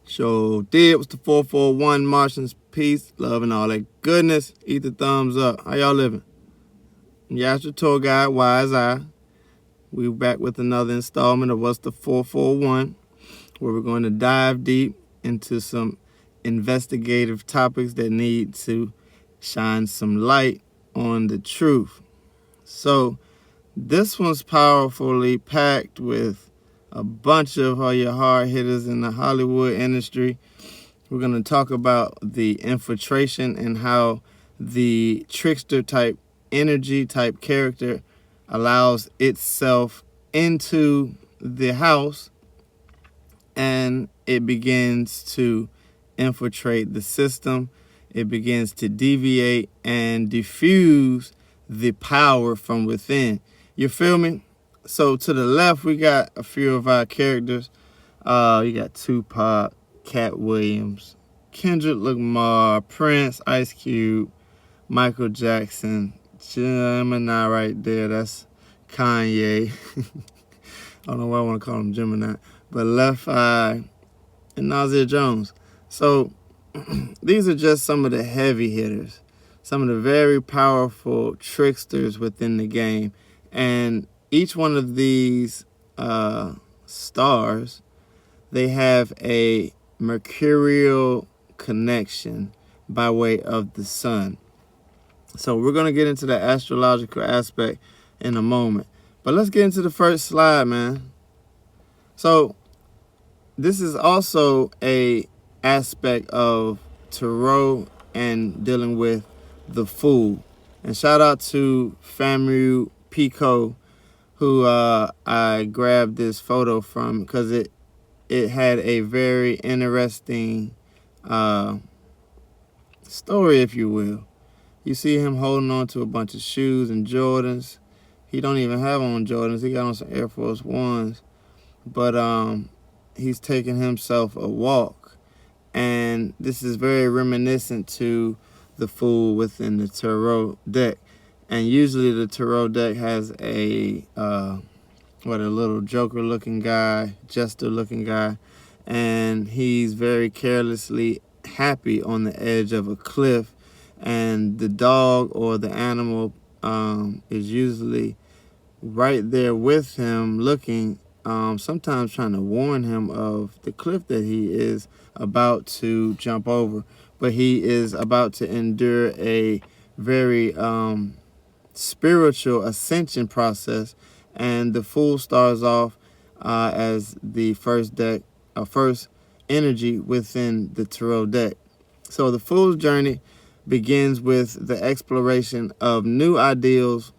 Show did was the 441 Martians. Peace, love, and all that goodness. Eat the thumbs up. How y'all living? Yes, your tour guide, Wise Eye. We back with another installment of What's the 441, where we're going to dive deep into some investigative topics that need to shine some light on the truth. So this one's powerfully packed with a bunch of all your hard hitters in the Hollywood industry. We're going to talk about the infiltration and how the trickster type energy type character allows itself into the house and it begins to infiltrate the system. It begins to deviate and diffuse the power from within. You feel me? So to the left, we got a few of our characters. You got Tupac, Katt Williams, Kendrick Lamar, Prince, Ice Cube, Micheal Jackson, Gemini right there. That's Kanye. I don't know why I want to call him Gemini. But Left Eye and Nasir Jones. So these are just some of the heavy hitters, some of the very powerful tricksters within the game. And each one of these stars, they have a mercurial connection by way of the sun. So we're going to get into the astrological aspect in a moment. But let's get into the first slide, man. So this is also a aspect of tarot and dealing with the Fool. And shout out to Famu Pico, who I grabbed this photo from because it had a very interesting story, if you will. You see him holding on to a bunch of shoes and Jordans. He don't even have on Jordans. He got on some Air Force Ones. But he's taking himself a walk. And this is very reminiscent to the Fool within the tarot deck. And usually the tarot deck has a little Joker-looking guy, Jester-looking guy. And he's very carelessly happy on the edge of a cliff. And the dog or the animal is usually right there with him looking, sometimes trying to warn him of the cliff that he is about to jump over. But he is about to endure a very spiritual ascension process. And the Fool starts off as the first energy within the tarot deck. So the Fool's journey begins with the exploration of new ideals,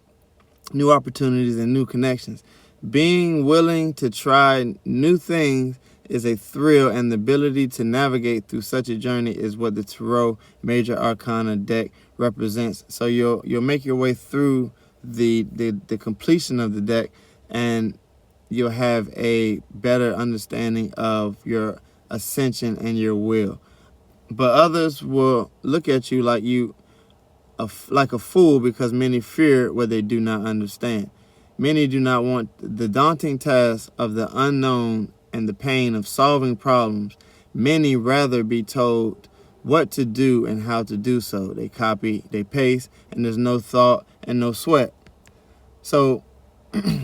new opportunities, and new connections. Being willing to try new things is a thrill, and the ability to navigate through such a journey is what the Tarot Major Arcana deck represents. So you'll make your way through the completion of the deck, and you'll have a better understanding of your ascension and your will. But others will look at you like a fool, because many fear what they do not understand. Many do not want the daunting task of the unknown and the pain of solving problems. Many rather be told what to do and how to do so. They copy, they paste, and there's no thought and no sweat. So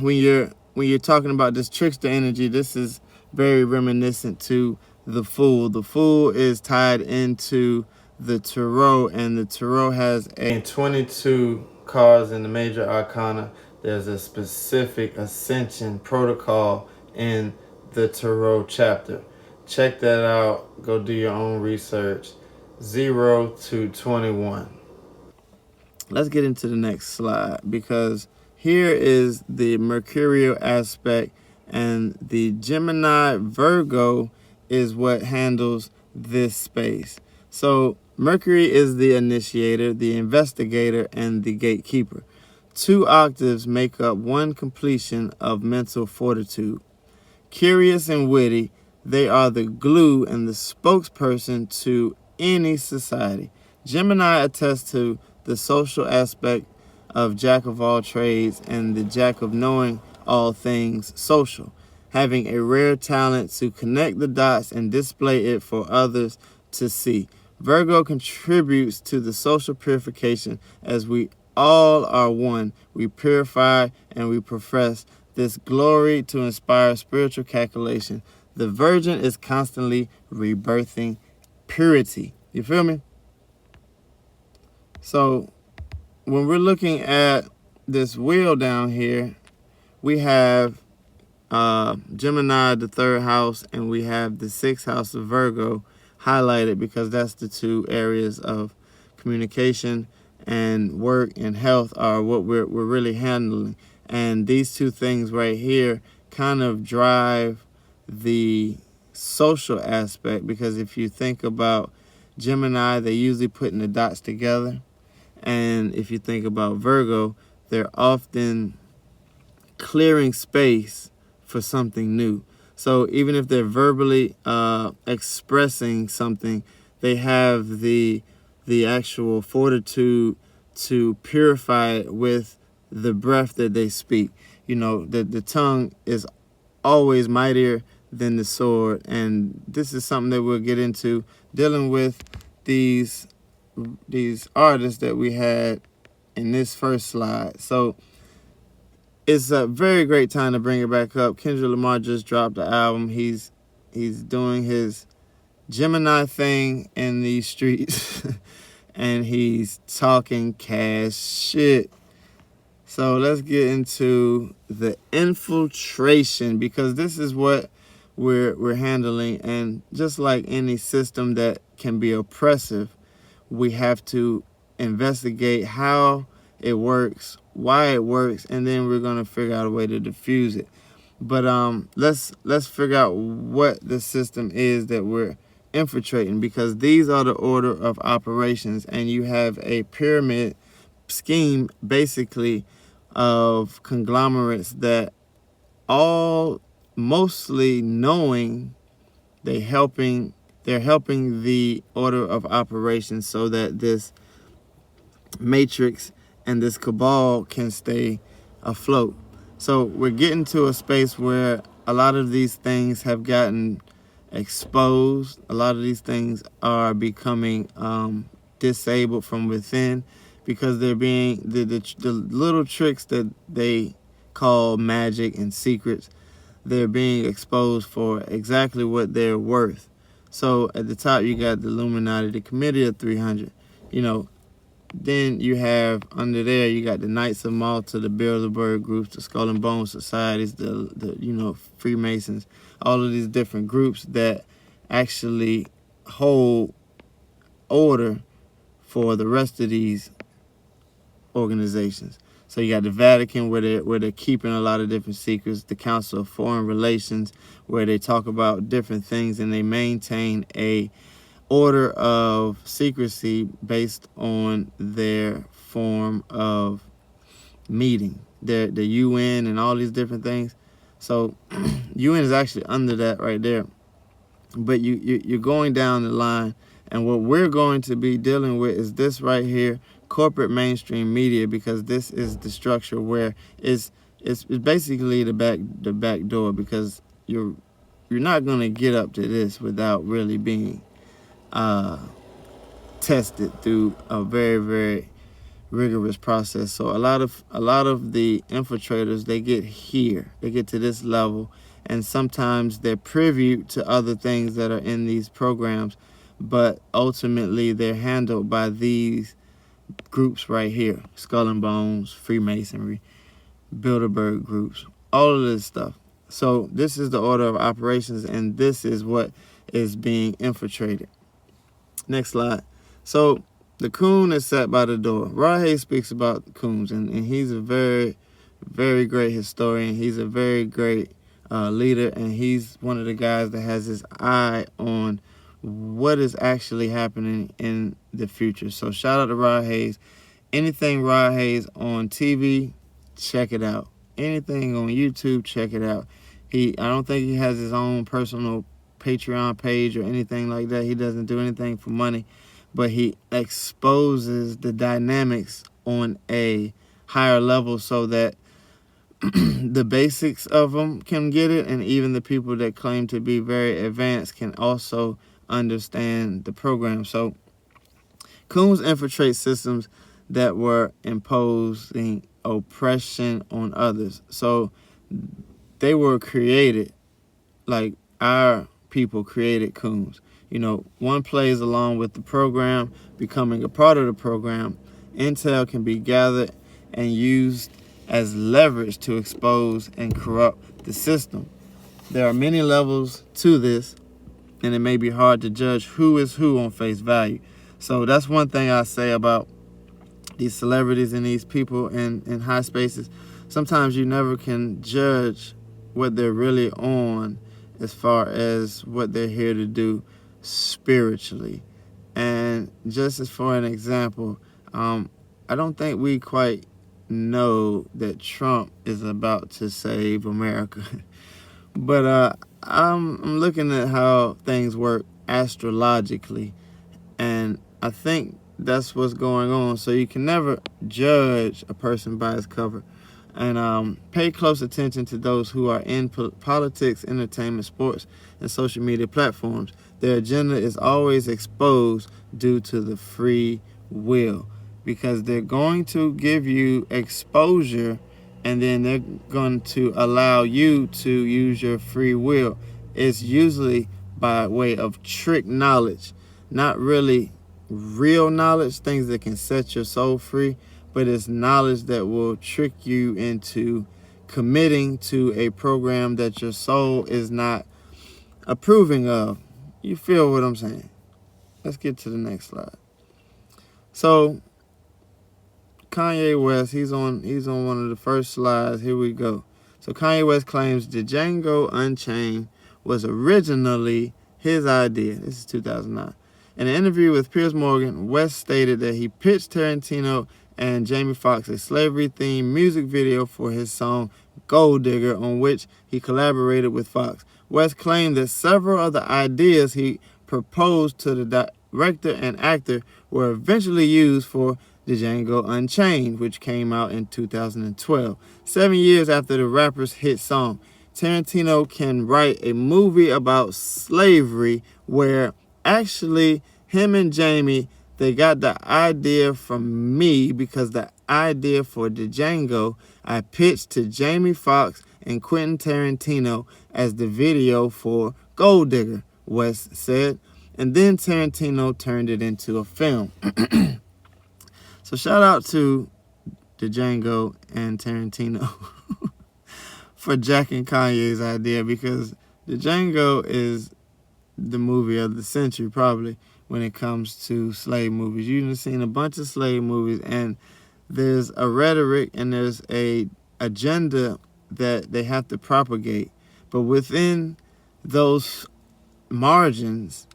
when you're talking about this trickster energy, this is very reminiscent to the Fool. The Fool is tied into the Tarot, and the Tarot has 22 cards in the Major Arcana. There's a specific ascension protocol in the Tarot chapter. Check that out. Go do your own research. 0 to 21. Let's get into the next slide, because here is the Mercurial aspect, and the Gemini Virgo is what handles this space. So Mercury is the initiator, the investigator, and the gatekeeper. 2 octaves make up one completion of mental fortitude. Curious and witty, they are the glue and the spokesperson to any society. Gemini attests to the social aspect of jack of all trades and the jack of knowing all things social. having a rare talent to connect the dots and display it for others to see. Virgo contributes to the social purification as we all are one. We purify and we profess this glory to inspire spiritual calculation. The Virgin is constantly rebirthing purity. You feel me? So when we're looking at this wheel down here, we have Gemini, the third house, and we have the sixth house of Virgo highlighted because that's the two areas of communication and work and health are what we're really handling. And these two things right here kind of drive the social aspect, because if you think about Gemini, they usually putting the dots together. And if you think about Virgo, they're often clearing space for something new. So even if they're verbally expressing something, they have the actual fortitude to purify it with the breath that they speak. You know, the tongue is always mightier than the sword, and this is something that we'll get into dealing with these artists that we had in this first slide. So it's a very great time to bring it back up. Kendrick Lamar just dropped the album. He's doing his Gemini thing in these streets and he's talking cash shit. So let's get into the infiltration, because this is what we're handling. And just like any system that can be oppressive, we have to investigate how it works, why it works, and then we're gonna figure out a way to diffuse it. But let's figure out what the system is that we're infiltrating, because these are the order of operations, and you have a pyramid scheme basically of conglomerates that all mostly knowing they're helping the order of operations so that this matrix and this cabal can stay afloat. So we're getting to a space where a lot of these things have gotten exposed. A lot of these things are becoming disabled from within, because they're being the little tricks that they call magic and secrets, they're being exposed for exactly what they're worth. So at the top you got the Illuminati, the Committee of 300, you know. Then you have under there, you got the Knights of Malta, the Bilderberg groups, the Skull and Bones societies, the Freemasons, all of these different groups that actually hold order for the rest of these organizations. So you got the Vatican, where they're keeping a lot of different secrets, the Council of Foreign Relations, where they talk about different things and they maintain a order of secrecy based on their form of meeting. The UN and all these different things. So UN is actually under that right there. But you're going down the line, and what we're going to be dealing with is this right here, corporate mainstream media, because this is the structure where it's basically the back door, because you're not going to get up to this without really being tested through a very, very rigorous process. So a lot of the infiltrators, they get here, they get to this level, and sometimes they're privy to other things that are in these programs, but ultimately they're handled by these groups right here: Skull and Bones, Freemasonry, Bilderberg groups, all of this stuff. So this is the order of operations, and this is what is being infiltrated. Next slide. So the coon is sat by the door. Rod Hayes speaks about coons, and he's a very, very great historian. He's a very great leader, and he's one of the guys that has his eye on what is actually happening in the future. So shout out to Rod Hayes. Anything Rod Hayes on TV, check it out. Anything on YouTube, check it out. I don't think he has his own personal Patreon page or anything like that. He doesn't do anything for money, but he exposes the dynamics on a higher level so that the basics of them can get it, and even the people that claim to be very advanced can also understand the program. So coons infiltrate systems that were imposing oppression on others. So they were created, like our people created coons. You know, one plays along with the program, becoming a part of the program. Intel can be gathered and used as leverage to expose and corrupt the system. There are many levels to this, and it may be hard to judge who is who on face value. So that's one thing I say about these celebrities and these people in high spaces. Sometimes you never can judge what they're really on as far as what they're here to do spiritually. And just as for an example, I don't think we quite know that Trump is about to save America. But I'm looking at how things work astrologically, and I think that's what's going on. So you can never judge a person by his cover. And pay close attention to those who are in politics, entertainment, sports, and social media platforms. Their agenda is always exposed due to the free will, because they're going to give you exposure, and then they're going to allow you to use your free will. It's usually by way of trick knowledge, not really real knowledge, things that can set your soul free, but it's knowledge that will trick you into committing to a program that your soul is not approving of. You feel what I'm saying? Let's get to the next slide. So Kanye West, he's on one of the first slides. Here we go. So Kanye West claims the Django Unchained was originally his idea. This is 2009. In an interview with Piers Morgan, West stated that he pitched Tarantino and Jamie Foxx a slavery-themed music video for his song Gold Digger, on which he collaborated with Foxx. West claimed that several of the ideas he proposed to the director and actor were eventually used for the Django Unchained, which came out in 2012, 7 years after the rapper's hit song. Tarantino can write a movie about slavery where actually him and Jamie, they got the idea from me, because the idea for the Django I pitched to Jamie Foxx and Quentin Tarantino as the video for Gold Digger, West said. And then Tarantino turned it into a film. So shout out to the Django and Tarantino for jacking Kanye's idea, because the Django is the movie of the century probably when it comes to slave movies. You've seen a bunch of slave movies, and there's a rhetoric and there's a agenda that they have to propagate. But within those margins,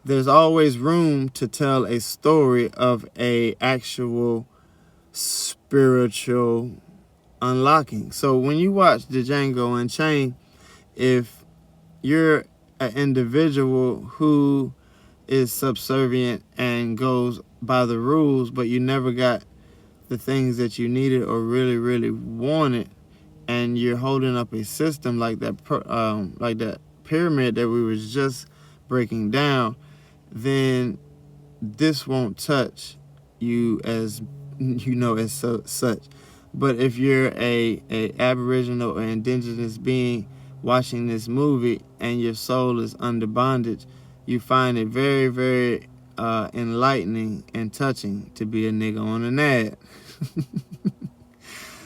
there's always room to tell a story of a actual spiritual unlocking. So when you watch the Django Unchained, if you're an individual who is subservient and goes by the rules, but you never got the things that you needed or really, really wanted, and you're holding up a system like that pyramid that we was just breaking down, then this won't touch you as such. But if you're a aboriginal or indigenous being watching this movie and your soul is under bondage, you find it very, very enlightening and touching to be a nigga on an ad.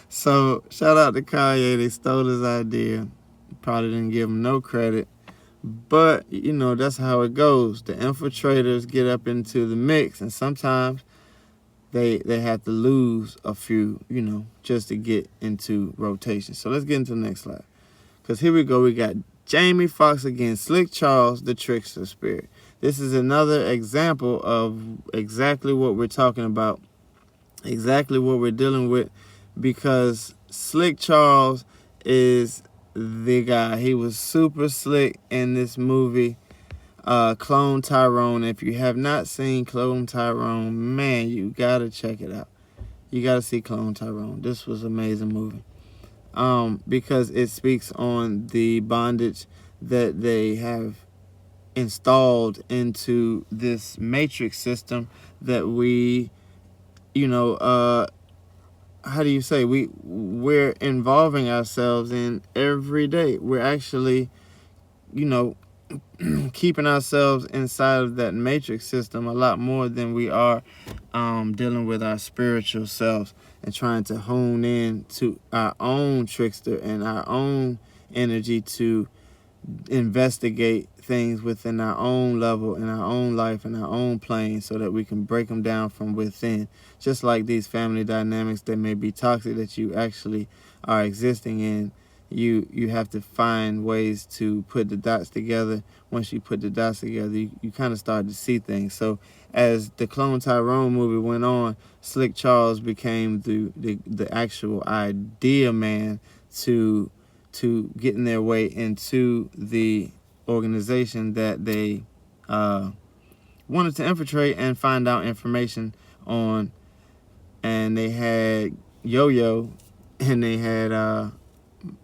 So shout out to Kanye. They stole his idea. Probably didn't give him no credit. But, that's how it goes. The infiltrators get up into the mix, and sometimes they have to lose a few, just to get into rotation. So let's get into the next slide. Because here we go. We got Jamie Foxx against Slick Charles, the trickster spirit. This is another example of exactly what we're talking about, exactly what we're dealing with, because Slick Charles is the guy. He was super slick in this movie, Clone Tyrone. If you have not seen Clone Tyrone, man, you gotta check it out. You gotta see Clone Tyrone. This was an amazing movie. because it speaks on the bondage that they have installed into this matrix system that we, how do you say, we're involving ourselves in every day. We're actually, keeping ourselves inside of that matrix system a lot more than we are dealing with our spiritual selves and trying to hone in to our own trickster and our own energy to investigate things within our own level, in our own life, in our own plane, so that we can break them down from within. Just like these family dynamics that may be toxic that you actually are existing in, you have to find ways to put the dots together. Once you put the dots together, you kind of start to see things. So as the Clone Tyrone movie went on, Slick Charles became the actual idea man to getting their way into the organization that they wanted to infiltrate and find out information on. And they had Yo-Yo, and they had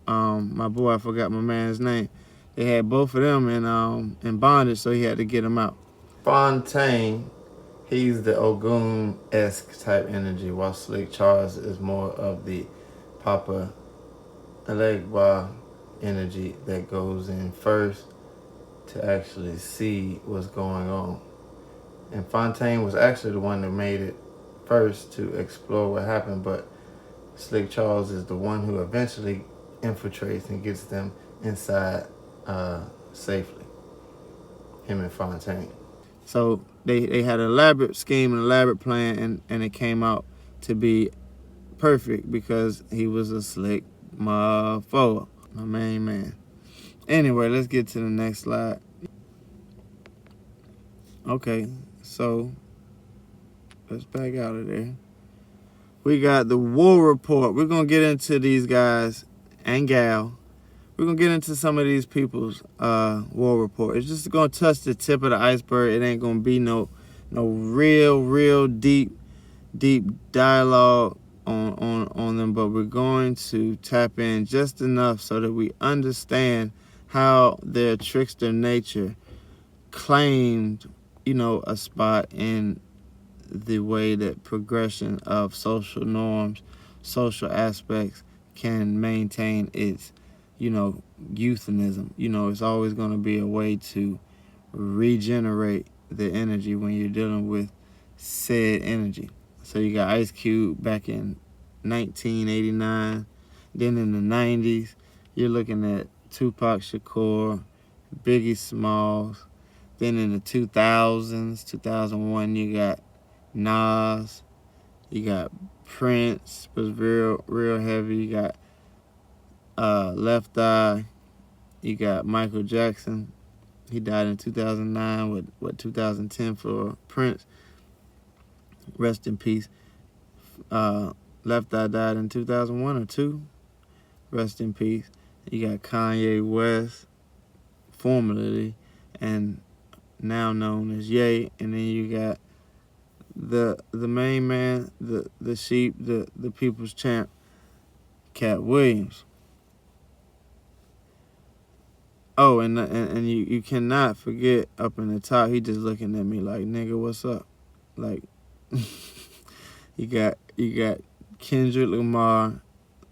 my boy, I forgot my man's name. They had both of them in bondage, so he had to get them out. Fontaine, he's the Ogun-esque type energy, while Slick Charles is more of the Papa Elegba energy that goes in first to actually see what's going on. And Fontaine was actually the one that made it first to explore what happened, but Slick Charles is the one who eventually infiltrates and gets them inside safely. Him and Fontaine. So they had an elaborate scheme, an elaborate plan, and it came out to be perfect because he was a slick motherfucker, my main man. Anyway, let's get to the next slide. Okay, so let's back out of there. We got the war report. We're going to get into these guys and gal. We're going to get into some of these people's war report. It's just going to touch the tip of the iceberg. It ain't going to be no real deep dialogue on them, but we're going to tap in just enough so that we understand how their trickster nature claimed, a spot in the way that progression of social norms, social aspects can maintain its, euthanism. It's always going to be a way to regenerate the energy when you're dealing with said energy. So you got Ice Cube back in 1989. Then in the 90s, you're looking at Tupac Shakur, Biggie Smalls. Then in the 2000s, 2001, you got Nas. You got Prince, was real heavy. You got Left Eye. You got Micheal Jackson. He died in 2009 with 2010 for Prince. Rest in peace. Left Eye died in 2001 or 2. Rest in peace. You got Kanye West, formerly, and now known as Ye. And then you got the main man, the sheep, the people's champ, Katt Williams. Oh, and you cannot forget up in the top, he just looking at me like, nigga, what's up? Like, you got Kendrick Lamar,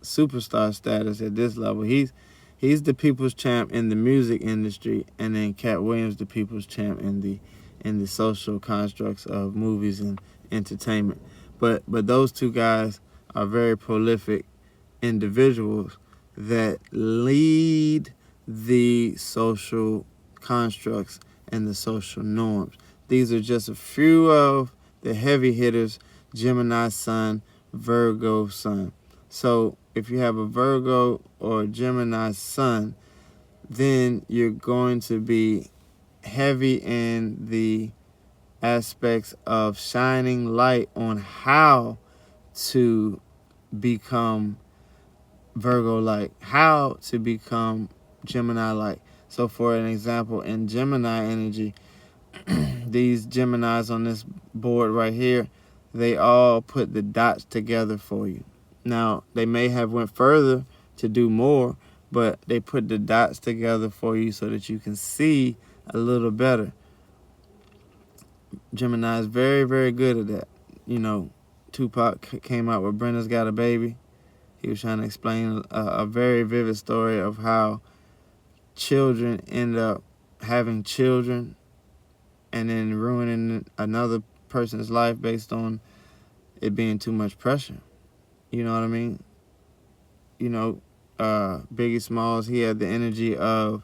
superstar status at this level. He's the people's champ in the music industry, and then Katt Williams, the people's champ in the social constructs of movies and entertainment. But those two guys are very prolific individuals that lead the social constructs and the social norms. These are just a few of the heavy hitters: Gemini sun, Virgo sun. So if you have a Virgo or a Gemini sun, then you're going to be heavy in the aspects of shining light on how to become Virgo-like, how to become Gemini-like. So for an example, in Gemini energy, these Geminis on this board right here, they all put the dots together for you. Now, they may have went further to do more, but they put the dots together for you so that you can see a little better. Gemini is very, very good at that. You know, Tupac came out with Brenda's Got a Baby. He was trying to explain a very vivid story of how children end up having children and then ruining another person's life based on it being too much pressure. You know what I mean? You know, Biggie Smalls, he had the energy of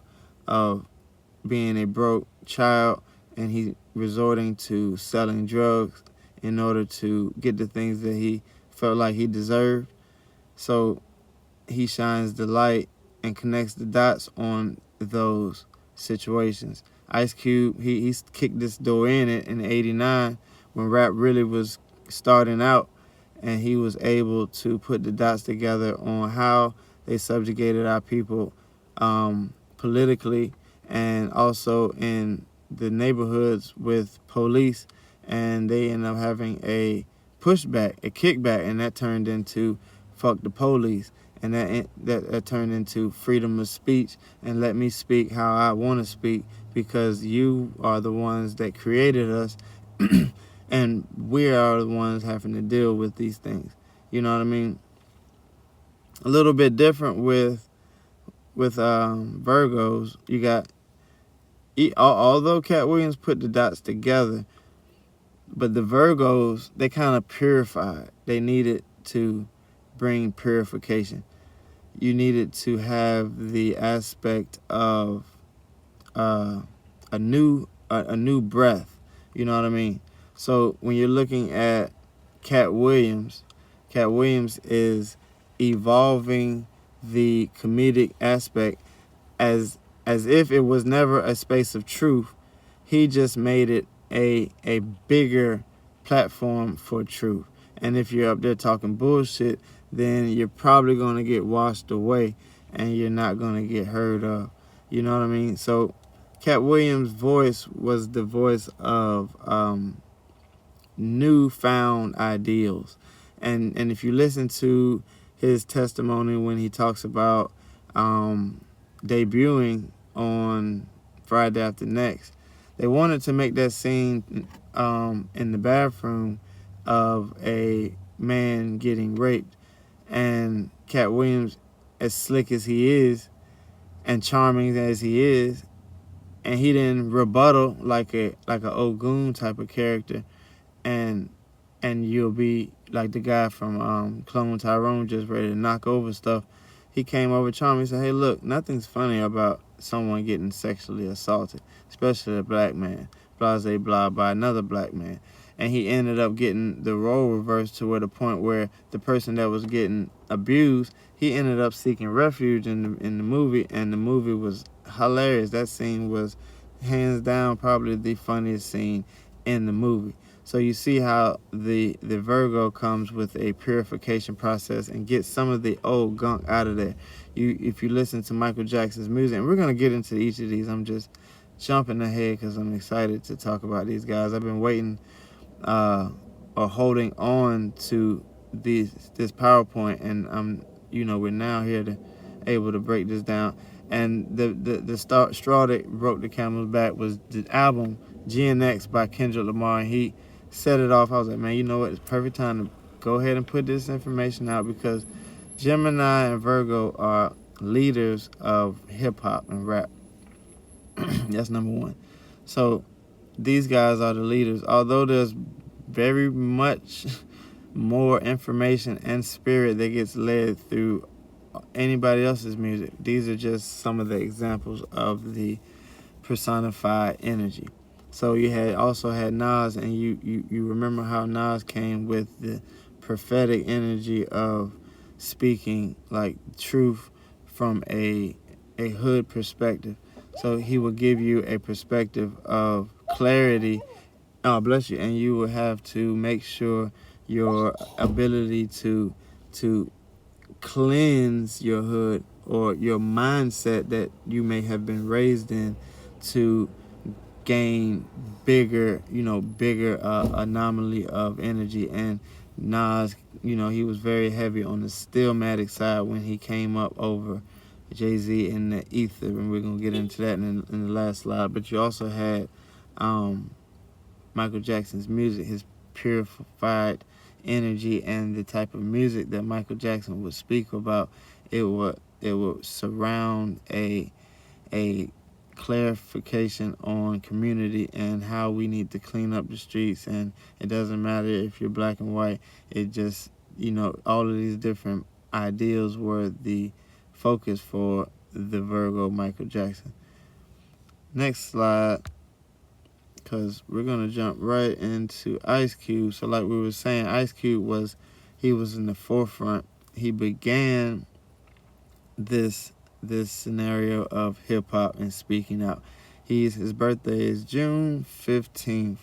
being a broke child, and he resorting to selling drugs in order to get the things that he felt like he deserved. So he shines the light and connects the dots on those situations. Ice Cube, he kicked this door in it in '89 when rap really was starting out, and he was able to put the dots together on how they subjugated our people politically and also in the neighborhoods with police, and they ended up having a pushback, a kickback, and that turned into fuck the police, and that turned into freedom of speech and let me speak how I want to speak because you are the ones that created us and we are the ones having to deal with these things. You know what I mean? A little bit different with Virgos. You got, although Katt Williams put the dots together, but the Virgos, they kind of purified. They needed to bring purification. You needed to have the aspect of a new breath. You know what I mean? So when you're looking at Katt Williams is evolving the comedic aspect as if it was never a space of truth. He just made it a bigger platform for truth. And if you're up there talking bullshit, then you're probably going to get washed away and you're not going to get heard of. You know what I mean? So Katt Williams' voice was the voice of newfound ideals. And if you listen to his testimony when he talks about debuting on Friday After Next, they wanted to make that scene in the bathroom of a man getting raped. And Katt Williams, as slick as he is and charming as he is, and he didn't rebuttal like a old goon type of character, and you'll be like the guy from Clone Tyrone just ready to knock over stuff. He came over charming. He said, hey, look, nothing's funny about someone getting sexually assaulted, especially a black man, blase blah, by another black man. And he ended up getting the role reversed to where the point where the person that was getting abused, he ended up seeking refuge in the movie, and the movie was hilarious. That scene was hands down probably the funniest scene in the movie. So you see how the Virgo comes with a purification process and gets some of the old gunk out of there. If you listen to Micheal Jackson's music, and we're going to get into each of these, I'm just jumping ahead because I'm excited to talk about these guys. I've been waiting or holding on to this PowerPoint, and we're now here to able to break this down. And the straw that broke the camel's back was the album GNX by Kendrick Lamar, and he set it off. I was like, man, you know what? It's perfect time to go ahead and put this information out because Gemini and Virgo are leaders of hip-hop and rap. That's number one. So these guys are the leaders. Although there's very much more information and spirit that gets led through anybody else's music, these are just some of the examples of the personified energy. So you also had Nas, and you remember how Nas came with the prophetic energy of speaking like truth from a hood perspective. So he will give you a perspective of clarity. Oh, bless you. And you will have to make sure your ability to cleanse your hood or your mindset that you may have been raised in to gain bigger anomaly of energy. And Nas he was very heavy on the Stillmatic side when he came up over Jay-Z in the ether, and we're going to get into that in the last slide. But you also had Micheal Jackson's music, his purified energy, and the type of music that Micheal Jackson would speak about. It would surround a clarification on community and how we need to clean up the streets. And it doesn't matter if you're black and white. It just, all of these different ideals were the focus for the Virgo Micheal Jackson. Next slide, because we're going to jump right into Ice Cube. So like we were saying, Ice Cube was in the forefront. He began this scenario of hip-hop and speaking out. His birthday is June 15th,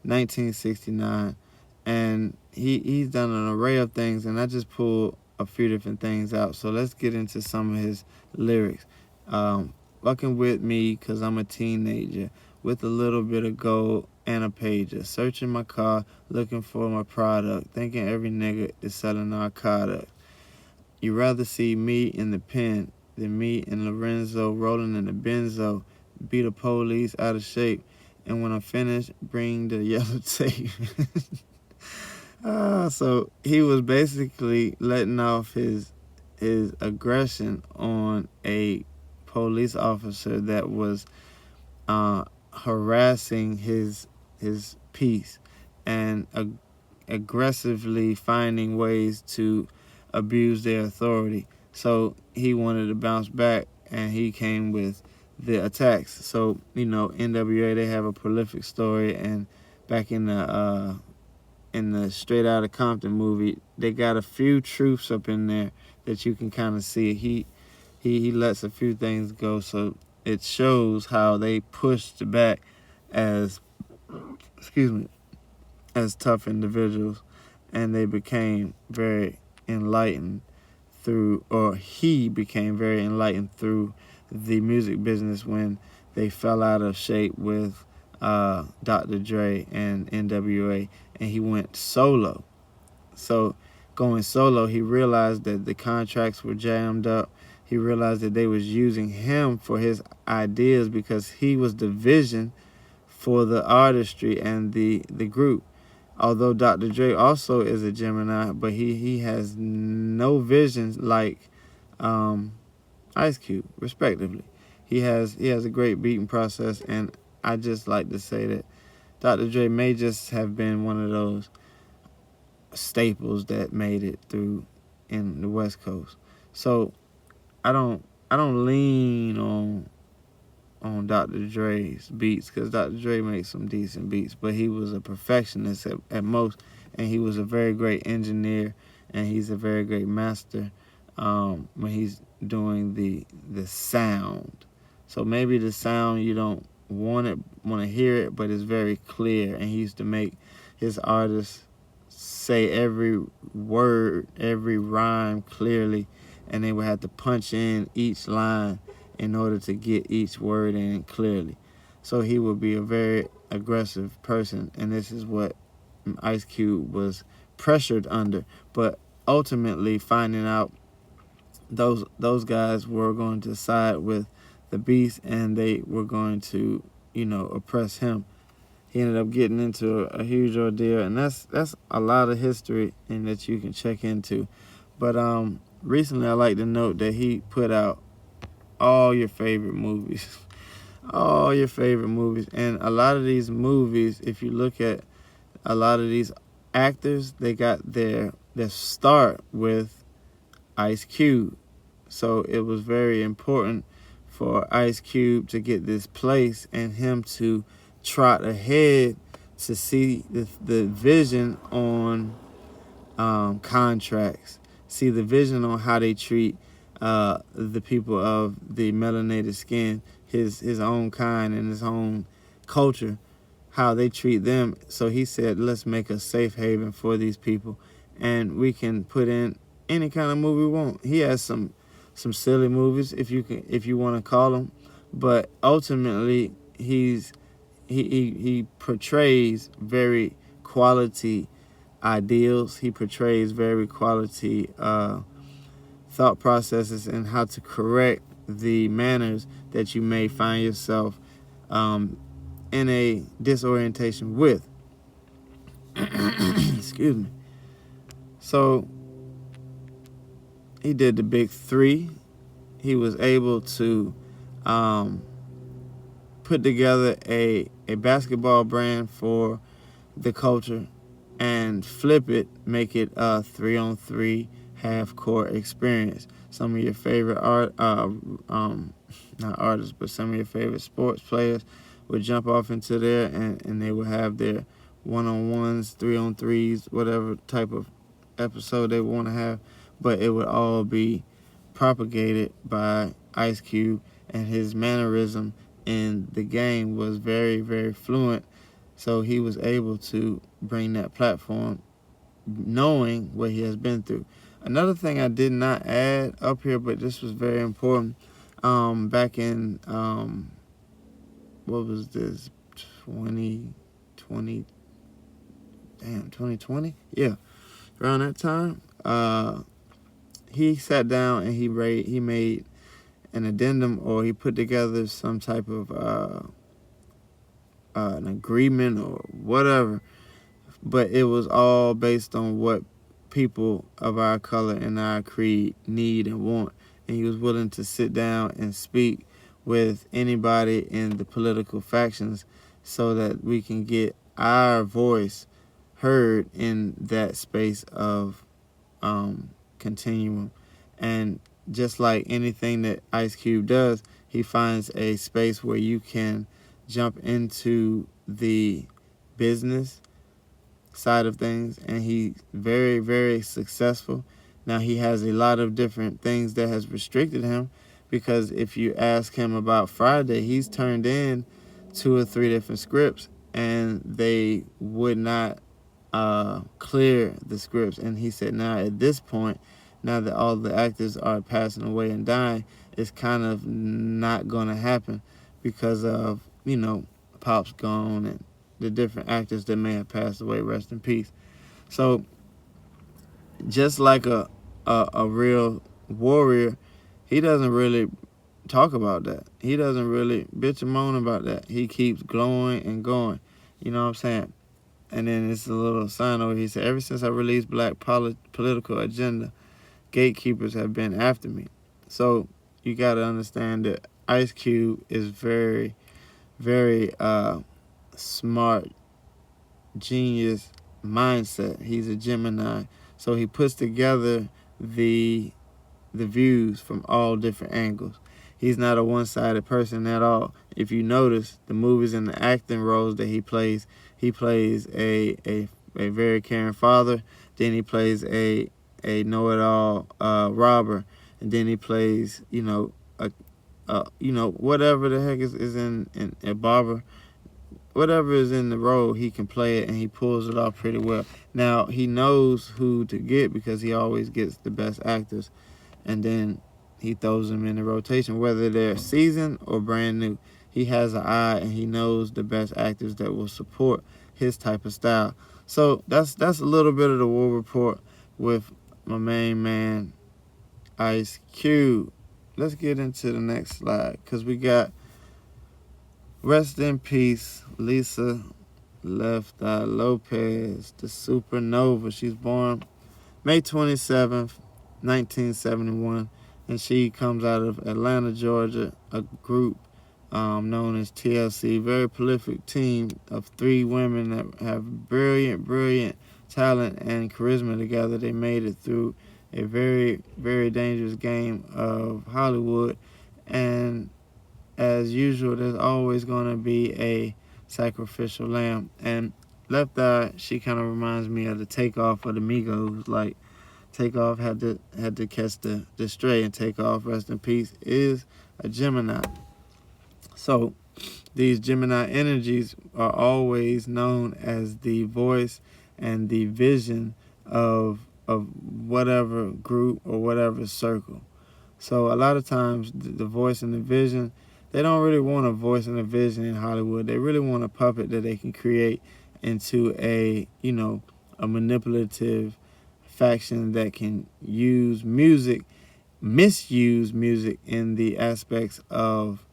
1969, and he's done an array of things, and I just pulled a few different things out. So let's get into some of his lyrics. Fucking with me because I'm a teenager with a little bit of gold and a pager, searching my car looking for my product, thinking every nigga is selling narcotics. You rather see me in the pen than me and Lorenzo rolling in the benzo, beat the police out of shape, and when I'm finished, bring the yellow tape. So he was basically letting off his aggression on a police officer that was harassing his peace and aggressively finding ways to abuse their authority. So he wanted to bounce back, and he came with the attacks. So, NWA, they have a prolific story, and back in the Straight Outta Compton movie, they got a few truths up in there that you can kind of see. He lets a few things go, so it shows how they pushed back as tough individuals, and they became very enlightened he became very enlightened through the music business when they fell out of shape with Dr. Dre and NWA, and he went solo. So going solo, he realized that the contracts were jammed up. He realized that they was using him for his ideas because he was the vision for the artistry and the group. Although Dr. Dre also is a Gemini, but he has no visions like Ice Cube, respectively. He has a great beating process, and I just like to say that Dr. Dre may just have been one of those staples that made it through in the West Coast. So I don't lean on Dr. Dre's beats, because Dr. Dre makes some decent beats, but he was a perfectionist at most, and he was a very great engineer, and he's a very great master when he's doing the sound. So maybe the sound you don't want to hear it, but it's very clear, and he used to make his artists say every word, every rhyme clearly, and they would have to punch in each line in order to get each word in clearly. So he would be a very aggressive person, and this is what Ice Cube was pressured under. But ultimately, finding out those guys were going to side with the beast, and they were going to, oppress him. He ended up getting into a huge ordeal, and that's a lot of history and that you can check into. But recently, I like to note that he put out all your favorite movies. All your favorite movies. And a lot of these movies, if you look at a lot of these actors, they got their start with Ice Cube. So it was very important for Ice Cube to get this place and him to trot ahead to see the vision on contracts, see the vision on how they treat the people of the melanated skin, his own kind and his own culture, how they treat them. So he said, let's make a safe haven for these people, and we can put in any kind of movie we want. He has some silly movies, if you want to call them, but ultimately he portrays very quality ideals. He portrays very quality thought processes and how to correct the manners that you may find yourself in a disorientation with. Excuse me. So he did the big three. He was able to put together a basketball brand for the culture and flip it, make it a 3-on-3 half-court experience. Some of your favorite not artists, but some of your favorite sports players would jump off into there, and they would have their 1-on-1s, 3-on-3s, whatever type of episode they would want to have, but it would all be propagated by Ice Cube, and his mannerism in the game was very, very fluent, so he was able to bring that platform knowing what he has been through. Another thing I did not add up here, but this was very important, back in, what was this, 2020? Yeah, around that time, he sat down and he made an addendum, or he put together some type of an agreement or whatever, but it was all based on what people of our color and our creed need and want. And he was willing to sit down and speak with anybody in the political factions so that we can get our voice heard in that space of continuum. And just like anything that Ice Cube does, he finds a space where you can jump into the business side of things, and he's very, very successful. Now, he has a lot of different things that has restricted him, because if you ask him about Friday, he's turned in 2 or 3 different scripts, and they would not clear the scripts. And he said, now at this point, now that all the actors are passing away and dying, it's kind of not going to happen because of, Pop's gone and the different actors that may have passed away, rest in peace. So just like a real warrior, he doesn't really talk about that. He doesn't really bitch and moan about that. He keeps glowing and going. You know what I'm saying? And then it's a little sign over. He said, ever since I released Black Political Agenda, gatekeepers have been after me. So you got to understand that Ice Cube is very, very smart, genius mindset. He's a Gemini. So he puts together the views from all different angles. He's not a one-sided person at all. If you notice, the movies and the acting roles that he plays a very caring father, then he plays a know-it-all robber, and then he plays, whatever the heck is in a barber. Whatever is in the role, he can play it, and he pulls it off pretty well. Now, he knows who to get because he always gets the best actors, and then he throws them in the rotation, whether they're seasoned or brand new. He has an eye, and he knows the best actors that will support his type of style. So that's a little bit of the war report with my main man, Ice Cube. Let's get into the next slide, because we got rest in peace, Lisa Left Eye Lopez, the supernova. She's born May 27th, 1971, and she comes out of Atlanta, Georgia, a group known as TLC, very prolific team of 3 women that have brilliant talent and charisma together. They made it through a very, very dangerous game of Hollywood, and as usual, there's always going to be a sacrificial lamb. And Left Eye, she kind of reminds me of the Takeoff of the Migos. Like, Takeoff had to catch the stray, and Takeoff, rest in peace, is a Gemini. So these Gemini energies are always known as the voice and the vision of whatever group or whatever circle. So a lot of times the voice and the vision, they don't really want a voice and a vision in Hollywood. They really want a puppet that they can create into a a manipulative faction that can use music, misuse music in the aspects of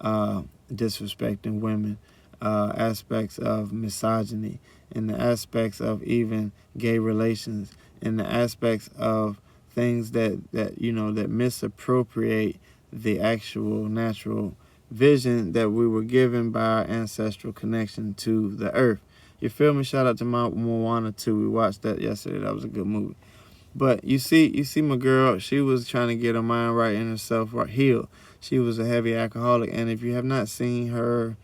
disrespecting women, aspects of misogyny, in the aspects of even gay relations, in the aspects of things that misappropriate the actual natural vision that we were given by our ancestral connection to the earth. You feel me? Shout out to my Moana 2. We watched that yesterday. That was a good movie. But you see my girl, she was trying to get her mind right and herself right healed. She was a heavy alcoholic, and if you have not seen her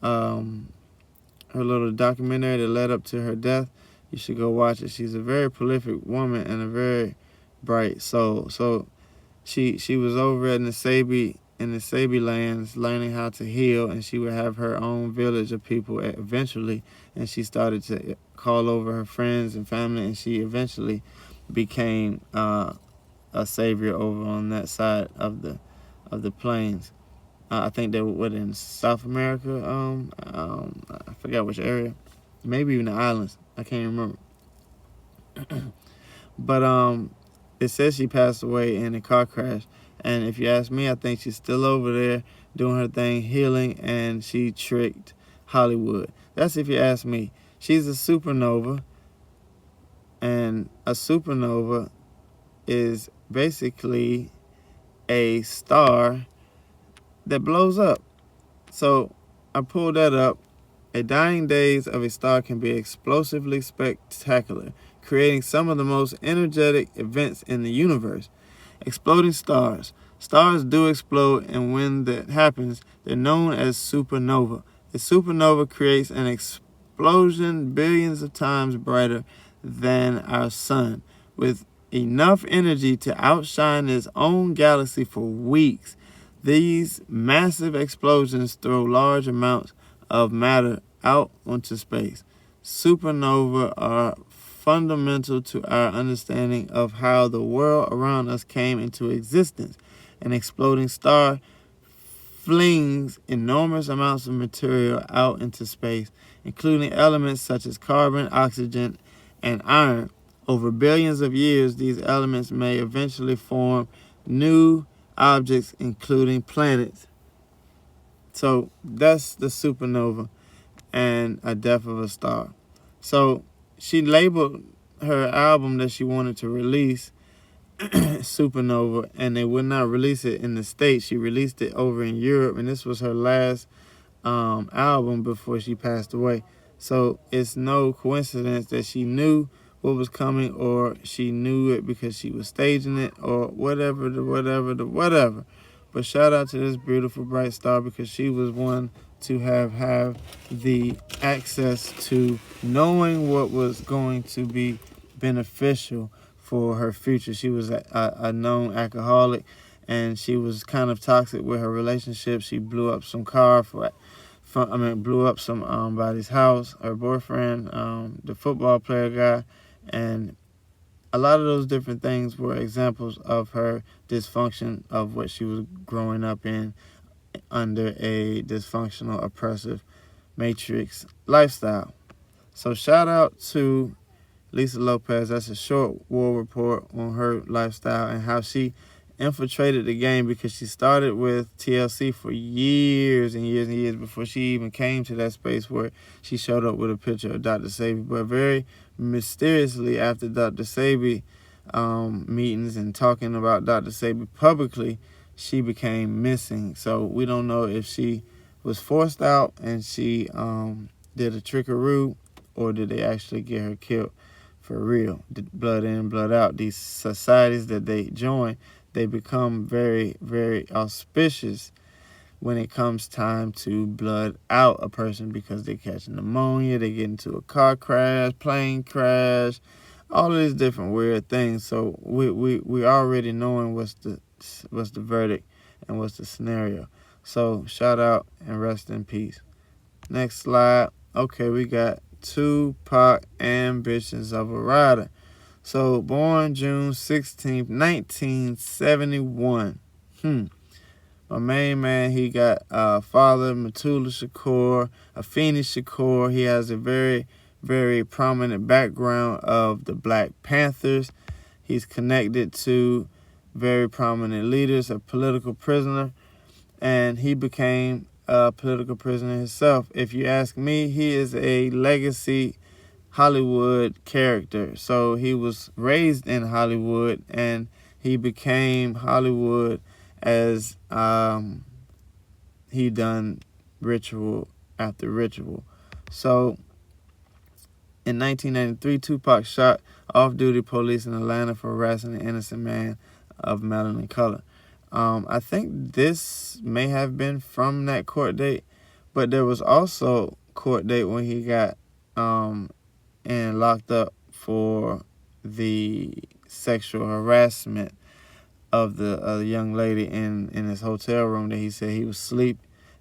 her little documentary that led up to her death, you should go watch it. She's a very prolific woman and a very bright soul. So she was over in the Sabi lands learning how to heal, and she would have her own village of people eventually, and she started to call over her friends and family, and she eventually became a savior over on that side of the plains. I think they were in South America. I forgot which area, maybe even the islands. I can't remember. But it says she passed away in a car crash. And if you ask me, I think she's still over there doing her thing, healing, and she tricked Hollywood. That's if you ask me. She's a supernova, and a supernova is basically a star that blows up. So I pulled that up. A dying days of a star can be explosively spectacular, creating some of the most energetic events in the universe. Exploding stars. Stars do explode, and when that happens, they're known as supernova. A supernova creates an explosion billions of times brighter than our sun, with enough energy to outshine its own galaxy for weeks. These massive explosions throw large amounts of matter out onto space. Supernova are fundamental to our understanding of how the world around us came into existence. An exploding star flings enormous amounts of material out into space, including elements such as carbon, oxygen, and iron. Over billions of years, these elements may eventually form new objects, including planets. So that's the supernova and a death of a star. So she labeled her album that she wanted to release Supernova, and they would not release it in the States. She released it over in Europe, and this was her last album before she passed away. So it's no coincidence that she knew what was coming, or she knew it because she was staging it, or whatever. But shout out to this beautiful bright star, because she was one to have the access to knowing what was going to be beneficial for her future. She was a known alcoholic, and she was kind of toxic with her relationship. She blew up some car blew up somebody's house, her boyfriend, the football player guy, and a lot of those different things were examples of her dysfunction of what she was growing up in under a dysfunctional, oppressive matrix lifestyle. So shout out to Lisa Lopez. That's a short war report on her lifestyle and how she infiltrated the game, because she started with TLC for years and years and years before she even came to that space where she showed up with a picture of Dr. Sebi. But very mysteriously, after Dr. Sebi meetings and talking about Dr. Sebi publicly, she became missing. So we don't know if she was forced out and she did a trickaroo, or did they actually get her killed for real. Blood in, blood out. These societies that they join, they become very, very auspicious when it comes time to blood out a person, because they catch pneumonia, they get into a car crash, plane crash, all of these different weird things. So we already knowing what's the verdict and what's the scenario. So shout out and rest in peace. Next slide. Okay, we got Tupac Ambitions of a Rider. So born June 16th, 1971. My main man, he got father Matula Shakur, Afeni Shakur. He has a very, very prominent background of the Black Panthers. He's connected to very prominent leaders, a political prisoner, and he became a political prisoner himself. If you ask me, he is a legacy Hollywood character. So he was raised in Hollywood, and he became Hollywood as he done ritual after ritual. So in 1993, Tupac shot off-duty police in Atlanta for harassing an innocent man of melanin color. I think this may have been from that court date, but there was also court date when he got and locked up for the sexual harassment of the young lady in his hotel room that he said he was asleep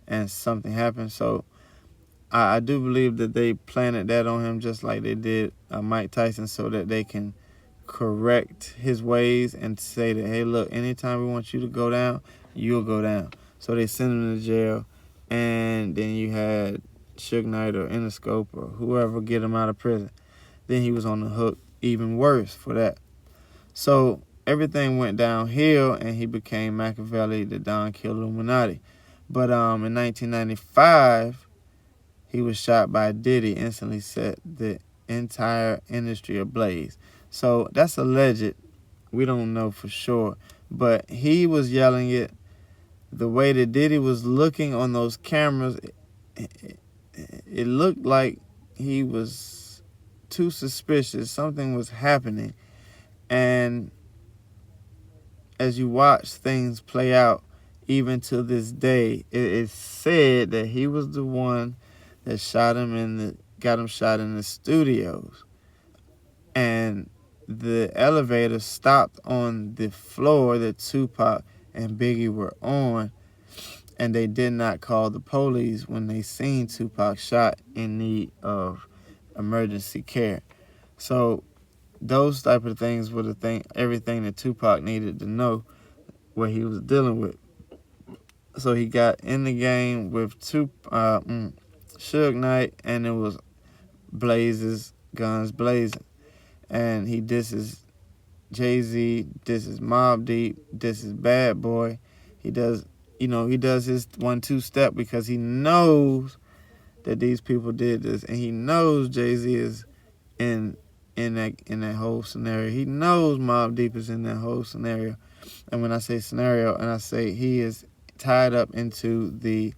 and something happened. So I do believe that they planted that on him just like they did Mike Tyson, so that they can correct his ways and say that, hey, look, anytime we want you to go down, you'll go down. So they sent him to jail, and then you had Suge Knight or Interscope or whoever get him out of prison. Then he was on the hook even worse for that. So everything went downhill, and he became Machiavelli, the Don Kill Illuminati. But in 1995, he was shot by Diddy, instantly set the entire industry ablaze. So that's alleged. We don't know for sure. But he was yelling it. The way that Diddy was looking on those cameras, it looked like he was too suspicious. Something was happening. And as you watch things play out, even to this day, it is said that he was the one that shot him got him shot in the studios. And the elevator stopped on the floor that Tupac and Biggie were on, and they did not call the police when they seen Tupac shot in need of emergency care. So those type of things were everything that Tupac needed to know what he was dealing with. So he got in the game with Suge Knight, and it was blazes, guns blazing. And he disses Jay-Z, disses Mobb Deep, disses Bad Boy. He does his 1-2 step because he knows that these people did this, and he knows Jay-Z is in that whole scenario. He knows Mobb Deep is in that whole scenario. And when I say scenario, and I say he is tied up into the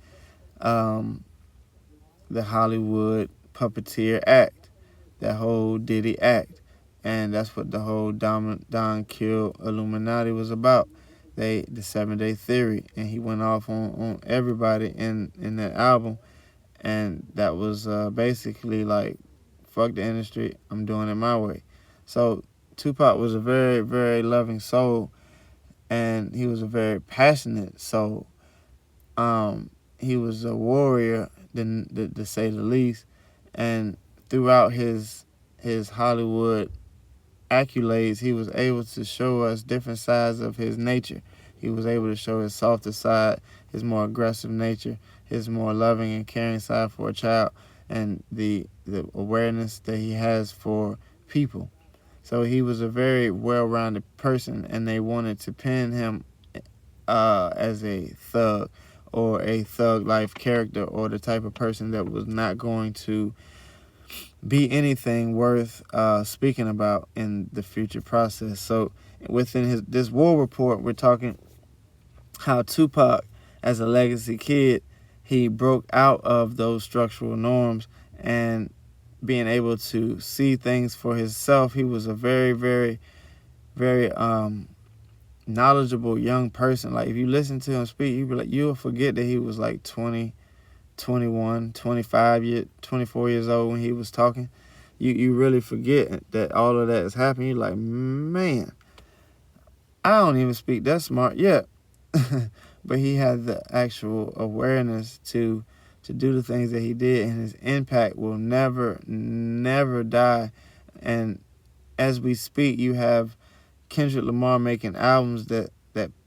Hollywood puppeteer act, that whole Diddy act. And that's what the whole Don Kill Illuminati was about. The 7-Day Theory. And he went off on everybody in that album. And that was basically like, fuck the industry, I'm doing it my way. So Tupac was a very, very loving soul. And he was a very passionate soul. He was a warrior, to say the least. And throughout his Hollywood accolades, he was able to show us different sides of his nature. He was able to show his softer side, his more aggressive nature, his more loving and caring side for a child, and the awareness that he has for people. So he was a very well-rounded person, and they wanted to pin him as a thug or a thug life character, or the type of person that was not going to be anything worth speaking about in the future process. So within this war report, we're talking how Tupac, as a legacy kid, he broke out of those structural norms and being able to see things for himself. He was a very, very, very knowledgeable young person. Like, if you listen to him speak, you'll forget that he was like 20, 21, 25, 24 years old when he was talking. You really forget that all of that is happening. You're like, man, I don't even speak that smart yet. But he had the actual awareness to do the things that he did, and his impact will never, never die. And as we speak, you have Kendrick Lamar making albums that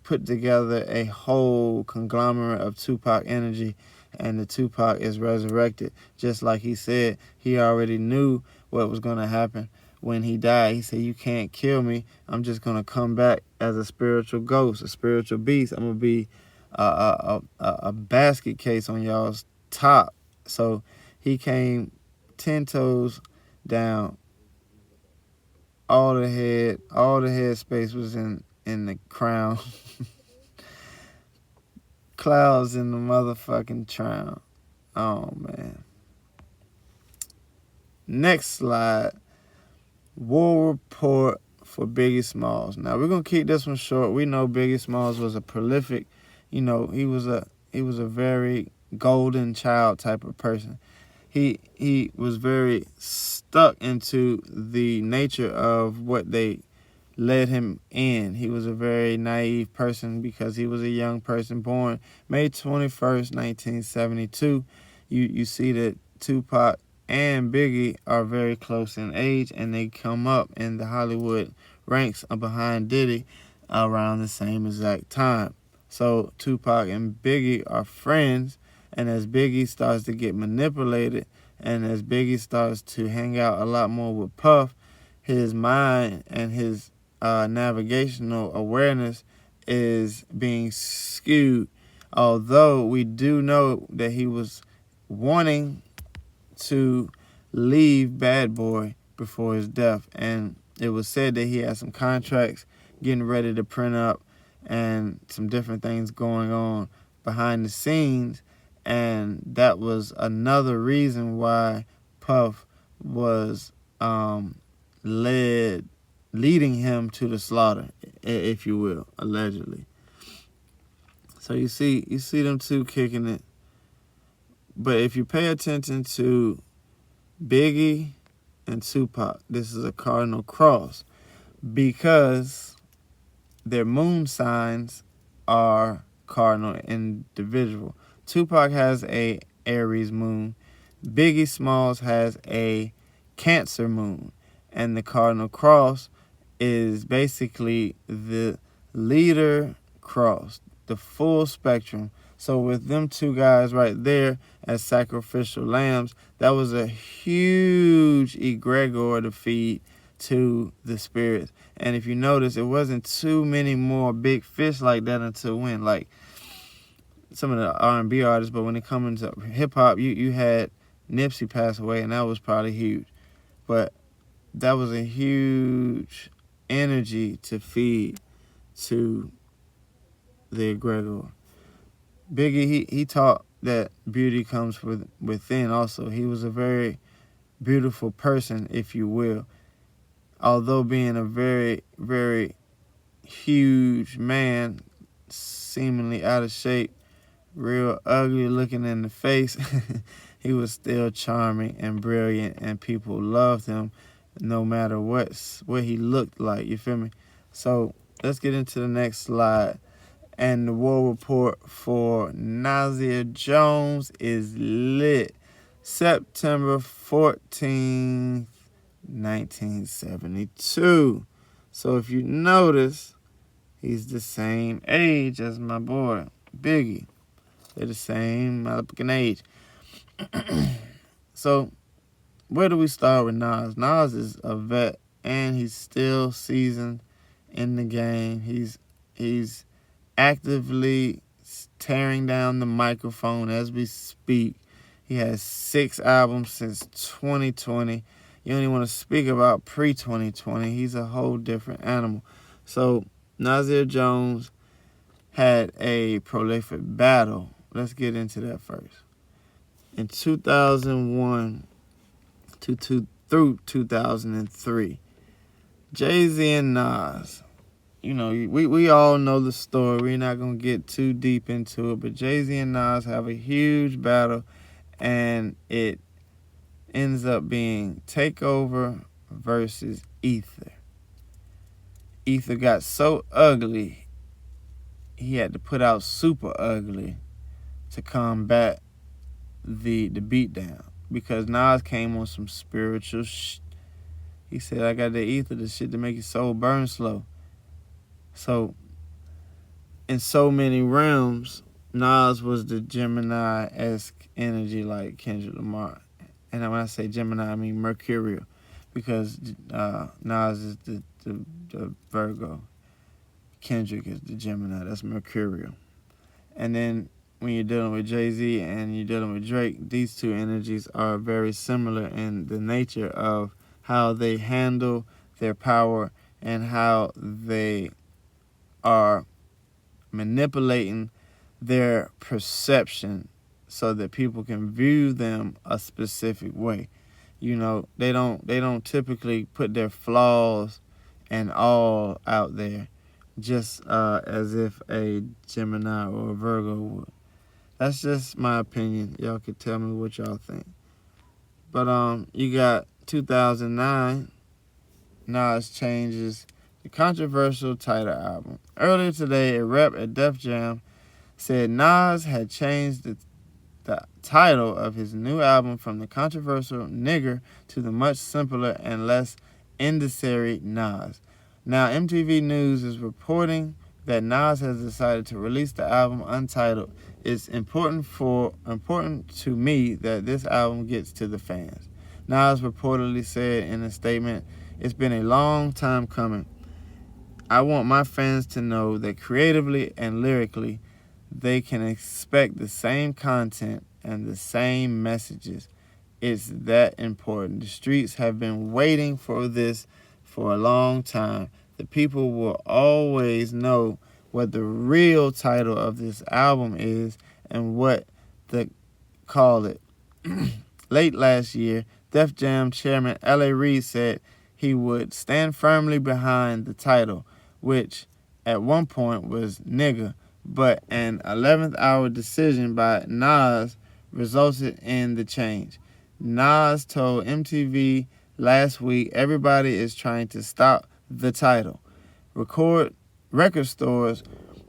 put together a whole conglomerate of Tupac energy, and the Tupac is resurrected. Just like he said, he already knew what was going to happen when he died. He said, you can't kill me. I'm just going to come back as a spiritual ghost, a spiritual beast. I'm going to be a basket case on y'all's top. So he came 10 toes down. All the head space was in the crown. Clouds in the motherfucking crown. Oh, man. Next slide. War report for Biggie Smalls. Now, we're going to keep this one short. We know Biggie Smalls was a prolific, he was a very golden child type of person. He was very stuck into the nature of what they led him in. He was a very naive person because he was a young person born May 21st, 1972. You see that Tupac and Biggie are very close in age, and they come up in the Hollywood ranks behind Diddy around the same exact time. So Tupac and Biggie are friends, and as Biggie starts to get manipulated, and as Biggie starts to hang out a lot more with Puff, his mind and his navigational awareness is being skewed. Although we do know that he was wanting to leave Bad Boy before his death, and it was said that he had some contracts getting ready to print up and some different things going on behind the scenes, and that was another reason why Puff was leading him to the slaughter, if you will, allegedly. So you see them two kicking it. But if you pay attention to Biggie and Tupac, this is a cardinal cross because their moon signs are cardinal individual. Tupac has a Aries moon. Biggie Smalls has a Cancer moon. And the cardinal cross is basically the leader cross, the full spectrum. So with them two guys right there as sacrificial lambs, that was a huge egregore to feed to the spirits. And if you notice, it wasn't too many more big fish like that until when, like some of the R&B artists, but when it comes to hip-hop, you had Nipsey pass away, and that was probably huge. But that was a huge energy to feed to the egregore. Biggie, he taught that beauty comes within also. He was a very beautiful person, if you will. Although being a very, very huge man, seemingly out of shape, real ugly looking in the face, he was still charming and brilliant, and people loved him no matter what he looked like, you feel me? So let's get into the next slide. And the war report for Nasir Jones is lit. September 14th, 1972. So if you notice, he's the same age as my boy, Biggie. They're the same motherfucking age. So where do we start with Nas? Nas is a vet, and he's still seasoned in the game. He's actively tearing down the microphone as we speak. He has 6 albums since 2020. You don't even want to speak about pre-2020. He's a whole different animal. So Nasir Jones had a prolific battle. Let's get into that first. In 2001 through 2003, Jay-Z and Nas, we all know the story. We're not going to get too deep into it, but Jay-Z and Nas have a huge battle, and it ends up being Takeover versus Ether. Ether got so ugly, he had to put out Super Ugly to combat the beatdown, because Nas came on some spiritual He said, I got the ether, the shit to make your soul burn slow. So, in so many realms, Nas was the Gemini-esque energy like Kendrick Lamar. And when I say Gemini, I mean Mercurial, because Nas is the Virgo. Kendrick is the Gemini. That's Mercurial. And then when you're dealing with Jay-Z and you're dealing with Drake, these two energies are very similar in the nature of how they handle their power and how they are manipulating their perception so that people can view them a specific way. You know, they don't typically put their flaws and all out there just as if a Gemini or a Virgo would. That's just my opinion. Y'all can tell me what y'all think. But you got 2009, Nas changes the controversial title album. Earlier today, a rep at Def Jam said Nas had changed the title of his new album from the controversial Nigger to the much simpler and less indecisive Nas. Now, MTV News is reporting that Nas has decided to release the album Untitled. It's important to me that this album gets to the fans. Nas reportedly said in a statement, "It's been a long time coming. I want my fans to know that creatively and lyrically, they can expect the same content and the same messages. It's that important. The streets have been waiting for this for a long time. The people will always know what the real title of this album is and what to call it." Late last year, Def Jam chairman L.A. Reid said he would stand firmly behind the title, which at one point was Nigga, but an 11th hour decision by Nas resulted in the change. Nas told MTV last week everybody is trying to stop the title. Record stores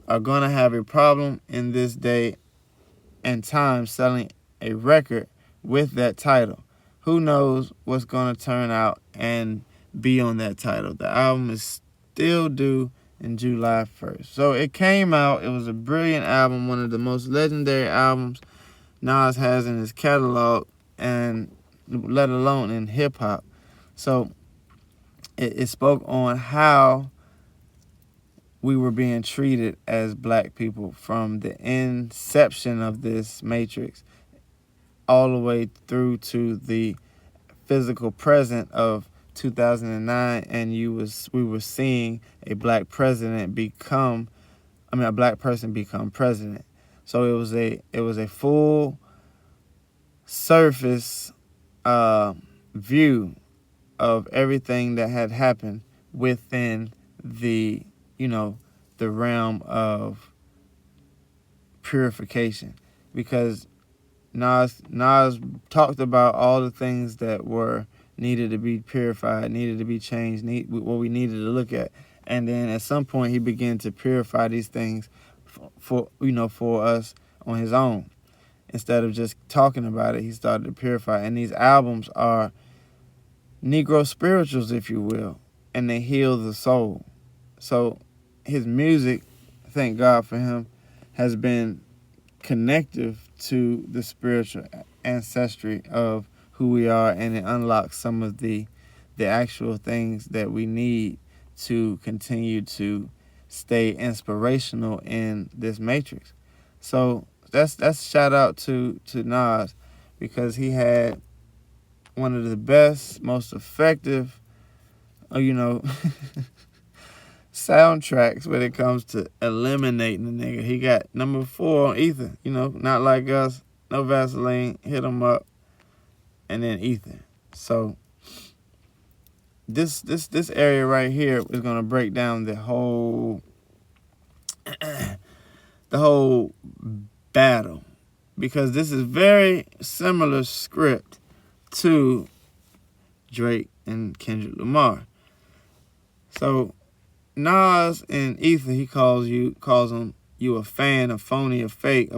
are going to have a problem in this day and time selling a record with that title. Who knows what's going to turn out and be on that title. The album is still due in July 1st. So it came out. It was a brilliant album, one of the most legendary albums Nas has in his catalog, and let alone in hip-hop. So it spoke on how we were being treated as black people from the inception of this matrix all the way through to the physical present of 2009, and we were seeing a black person become president. So it was a full surface view of everything that had happened within the realm of purification, because Nas talked about all the things that were needed to be purified, needed to be changed, what we needed to look at. And then at some point he began to purify these things for us on his own. Instead of just talking about it, he started to purify. And these albums are Negro spirituals, if you will, and they heal the soul. So his music, thank God for him, has been connective to the spiritual ancestry of who we are, and it unlocks some of the actual things that we need to continue to stay inspirational in this matrix. So that's shout out to Nas, because he had one of the best, most effective, soundtracks when it comes to eliminating the nigga. He got number 4 on Ether, Not Like Us, No Vaseline, Hit 'Em Up, and then Ether. So this area right here is gonna break down the whole battle, because this is very similar script to Drake and Kendrick Lamar. So Nas in Ether, he calls him you a fan, a phony, a fake,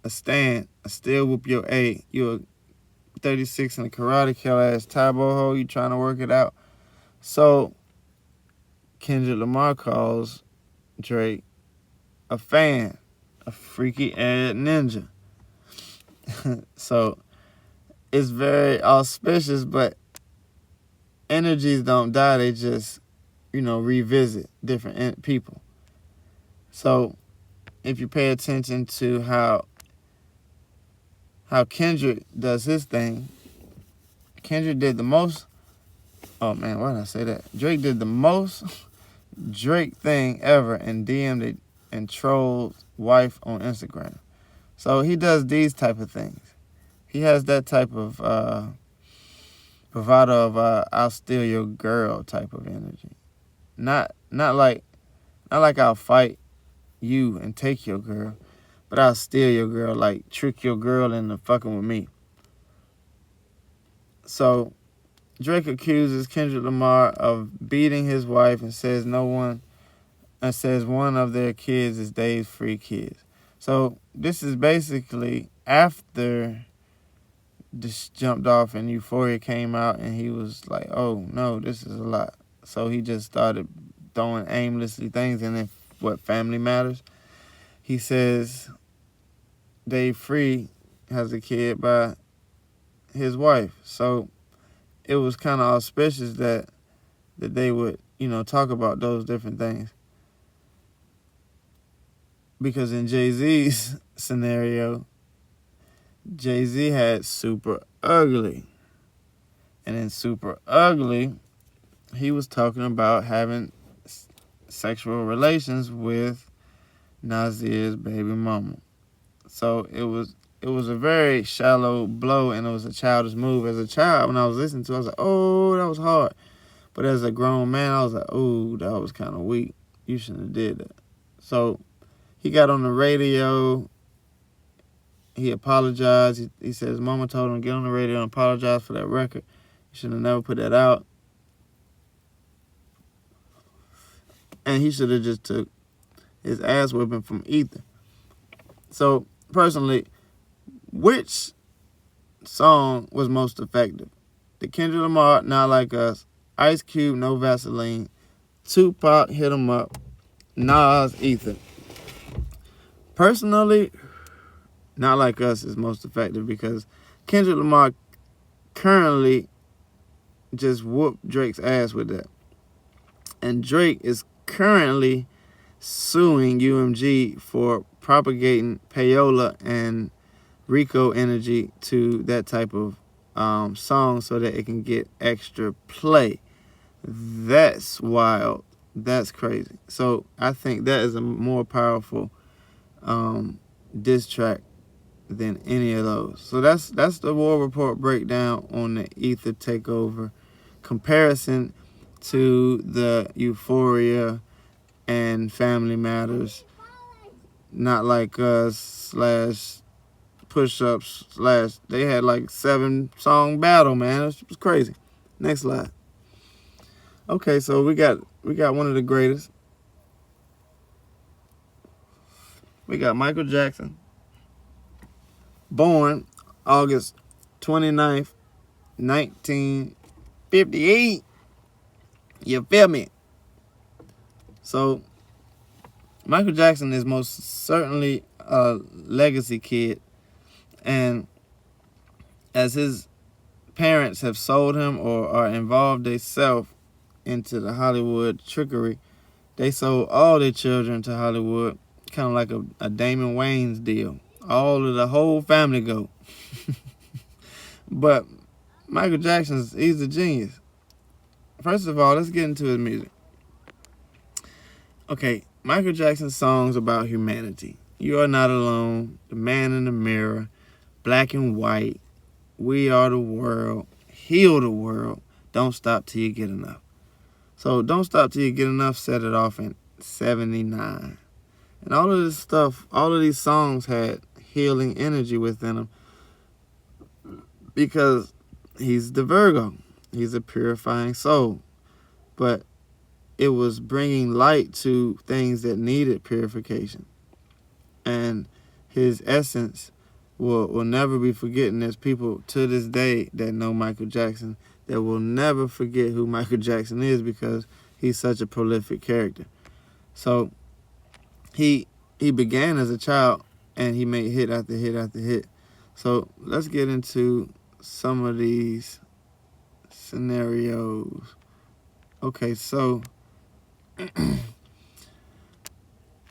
a stand, I still whoop your A. You a 36 and a karate kill ass Tybo ho, you trying to work it out. So Kendrick Lamar calls Drake a fan, a freaky ass ninja. So it's very auspicious, but energies don't die. They just, revisit different people. So if you pay attention to how Kendrick does his thing, Kendrick did the most. Oh man, why did I say that? Drake did the most Drake thing ever and DM'd and trolled wife on Instagram. So he does these type of things. He has that type of bravado of I'll steal your girl type of energy. Not like I'll fight you and take your girl, but I'll steal your girl, like trick your girl into fucking with me. So Drake accuses Kendrick Lamar of beating his wife and says one of their kids is Dave's free kids. So this is basically after this jumped off and Euphoria came out and he was like, oh no, this is a lot. So he just started throwing aimlessly things in it. What Family Matters. He says Dave Free has a kid by his wife. So it was kind of auspicious that they would, talk about those different things. Because in Jay-Z's scenario, Jay-Z had Super Ugly. And in Super Ugly, he was talking about having sexual relations with Nasir's baby mama. So it was a very shallow blow, and it was a childish move. As a child, when I was listening to it, I was like, oh, that was hard. But as a grown man, I was like, oh, that was kind of weak. You shouldn't have did that. So he got on the radio. He apologized. He said his mama told him to get on the radio and apologize for that record. You should have never put that out. And he should have just took his ass whipping from Ether. So, personally, which song was most effective? The Kendrick Lamar, Not Like Us, Ice Cube, No Vaseline, Tupac, Hit 'Em Up, Nas, Ether. Personally, Not Like Us is most effective because Kendrick Lamar currently just whooped Drake's ass with that. And Drake is currently suing UMG for propagating payola and Rico energy to that type of song so that it can get extra play. That's wild. That's crazy. So I think that is a more powerful diss track than any of those. So that's the War Report breakdown on the Ether takeover comparison to the Euphoria and Family Matters, Not Like Us / Push-Ups / they had like 7-song battle, man. It was crazy. Next slide. Okay, so we got one of the greatest. We got Micheal Jackson, born August 29th, 1958. You feel me? So, Micheal Jackson is most certainly a legacy kid. And as his parents have sold him or are involved themselves into the Hollywood trickery, they sold all their children to Hollywood, kind of like a Damon Wayans deal. All of the whole family go. But Micheal Jackson, he's a genius. First of all, let's get into his music. Okay, Micheal Jackson's songs about humanity. You Are Not Alone, The Man in the Mirror, Black and White, We Are the World, Heal the World, Don't Stop Till You Get Enough. So Don't Stop Till You Get Enough set it off in 79. And all of this stuff, all of these songs had healing energy within them because he's the Virgo. He's a purifying soul. But it was bringing light to things that needed purification. And his essence will never be forgotten. There's people to this day that know Micheal Jackson that will never forget who Micheal Jackson is because he's such a prolific character. So he he began as a child and he made hit after hit after hit. So let's get into some of these scenarios. Okay, so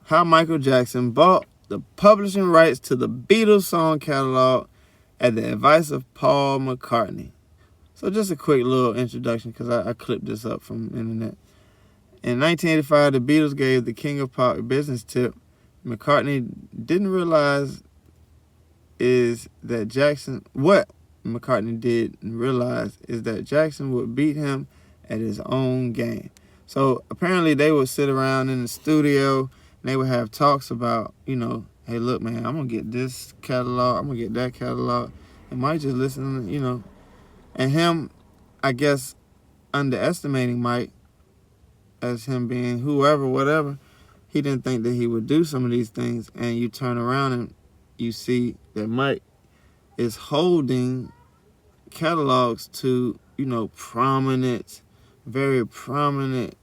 how Micheal Jackson bought the publishing rights to the Beatles song catalog at the advice of Paul McCartney. So just a quick little introduction because I clipped this up from the internet. In 1985, the Beatles gave the King of Pop a business tip. McCartney didn't realize what McCartney didn't realize is that Jackson would beat him at his own game. So apparently they would sit around in the studio and they would have talks about, hey, look, man, I'm going to get this catalog, I'm going to get that catalog. And Mike just listening, and him, I guess, underestimating Mike as him being whoever, whatever. He didn't think that he would do some of these things. And you turn around and you see that Mike is holding catalogs to, prominent, very prominent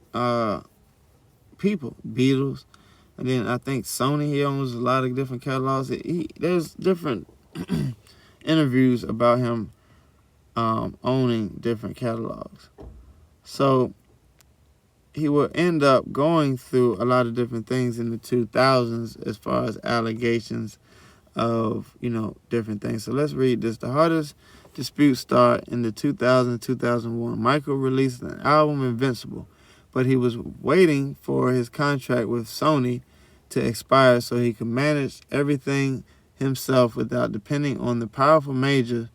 people, Beatles. And then I think Sony, he owns a lot of different catalogs. There's different interviews about him owning different catalogs. So he will end up going through a lot of different things in the 2000s as far as allegations of, different things. So let's read this. The hardest dispute started in the 2000-2001. Micheal released an album, Invincible, but he was waiting for his contract with Sony to expire so he could manage everything himself without depending on the powerful majors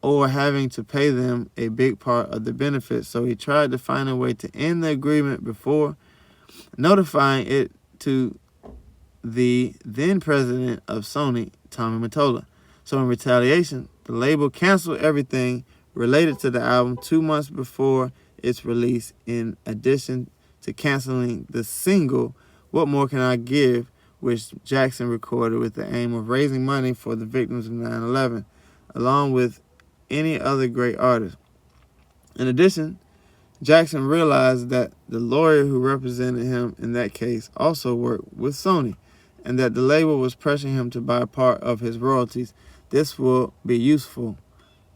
or having to pay them a big part of the benefits. So he tried to find a way to end the agreement before notifying it to the then president of Sony, Tommy Mottola. So in retaliation, the label canceled everything related to the album 2 months before its release, in addition to canceling the single, What More Can I Give, which Jackson recorded with the aim of raising money for the victims of 9/11, along with any other great artist. In addition, Jackson realized that the lawyer who represented him in that case also worked with Sony, and that the label was pressuring him to buy part of his royalties. This will be useful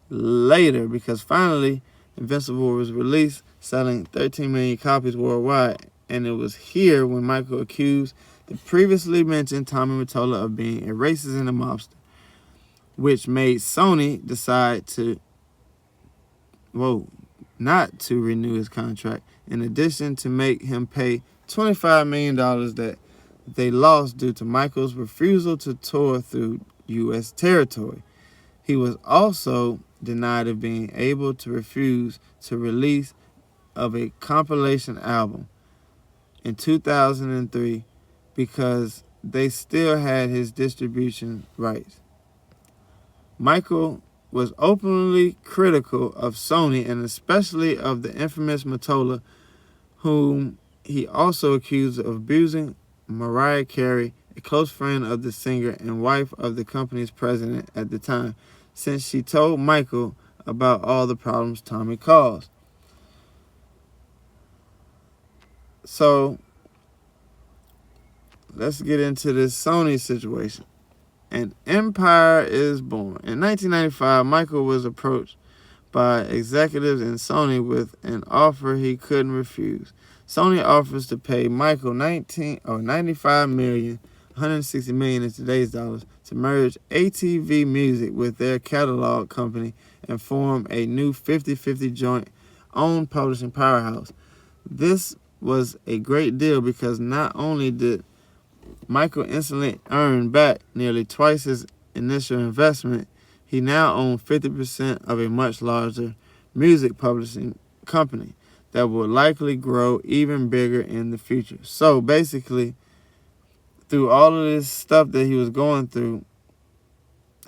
later because finally Invincible was released, selling 13 million copies worldwide, and it was here when Micheal accused the previously mentioned Tommy Mottola of being a racist and a mobster, which made Sony decide not to renew his contract, in addition to make him pay $25 million that they lost due to Micheal's refusal to tour through U.S. territory. He was also denied of being able to refuse to release of a compilation album in 2003 because they still had his distribution rights. Micheal was openly critical of Sony and especially of the infamous Mottola, whom he also accused of abusing Mariah Carey, a close friend of the singer and wife of the company's president at the time, since she told Micheal about all the problems Tommy caused. So let's get into this Sony situation. An empire is born. In 1995, Micheal was approached by executives in Sony with an offer he couldn't refuse. Sony offers to pay Micheal $95 million, $160 million in today's dollars, to merge ATV Music with their catalog company and form a new 50-50 joint-owned publishing powerhouse. This was a great deal because not only did Micheal instantly earn back nearly twice his initial investment, he now owned 50% of a much larger music publishing company that will likely grow even bigger in the future. So basically, through all of this stuff that he was going through,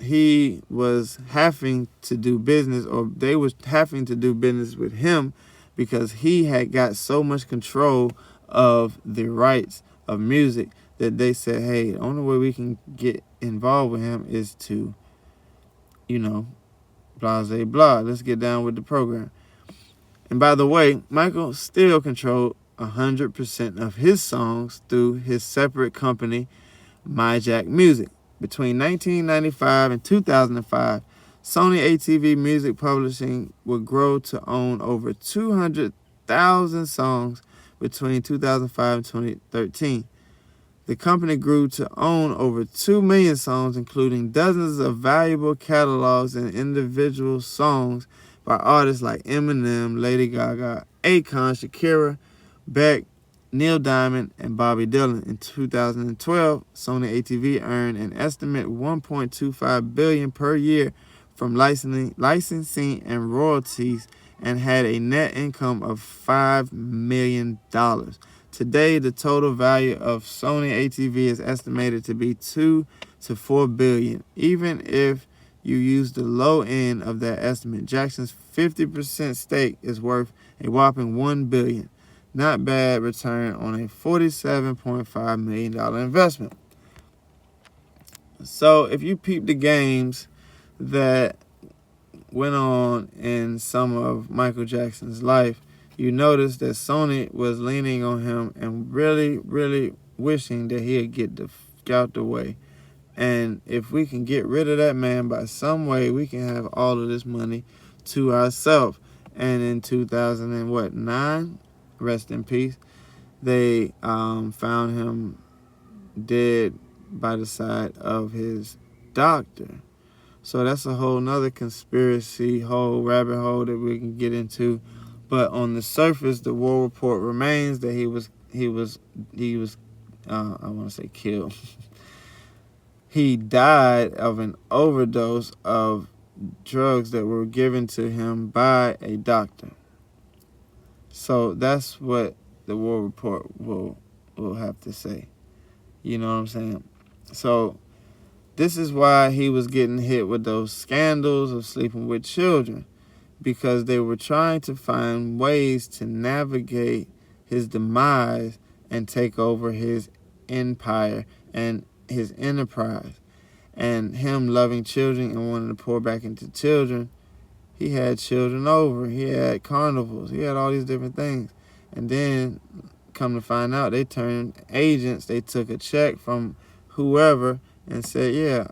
he was having to do business, or they was having to do business with him because he had got so much control of the rights of music that they said, hey, the only way we can get involved with him is to, blah, blah, blah. Let's get down with the program. And by the way, Micheal still controlled 100% of his songs through his separate company Magi Music. Between 1995 and 2005, Sony ATV Music Publishing would grow to own over 200,000 songs between 2005 and 2013. The company grew to own over 2 million songs, including dozens of valuable catalogs and individual songs by artists like Eminem, Lady Gaga, Akon, Shakira, Beck, Neil Diamond, and Bobby Dylan. In 2012, Sony ATV earned an estimate $1.25 billion per year from licensing and royalties and had a net income of $5 million. Today, the total value of Sony ATV is estimated to be $2 to $4 billion. Even if you use the low end of that estimate, Jackson's 50% stake is worth a whopping $1 billion. Not bad return on a $47.5 million investment. So if you peep the games that went on in some of Micheal Jackson's life, you notice that Sony was leaning on him and really, really wishing that he'd get out the way. And if we can get rid of that man by some way, we can have all of this money to ourselves. And in 2009, rest in peace, they found him dead by the side of his doctor. So that's a whole nother conspiracy hole, rabbit hole that we can get into. But on the surface, the war report remains that he was I want to say killed. He died of an overdose of drugs that were given to him by a doctor. So that's what the war report will have to say. You know what I'm saying? So this is why he was getting hit with those scandals of sleeping with children, because they were trying to find ways to navigate his demise and take over his empire and his enterprise. And him loving children and wanting to pour back into children, he had children over. He had carnivals. He had all these different things. And then, come to find out, they turned agents. They took a check from whoever and said, yeah,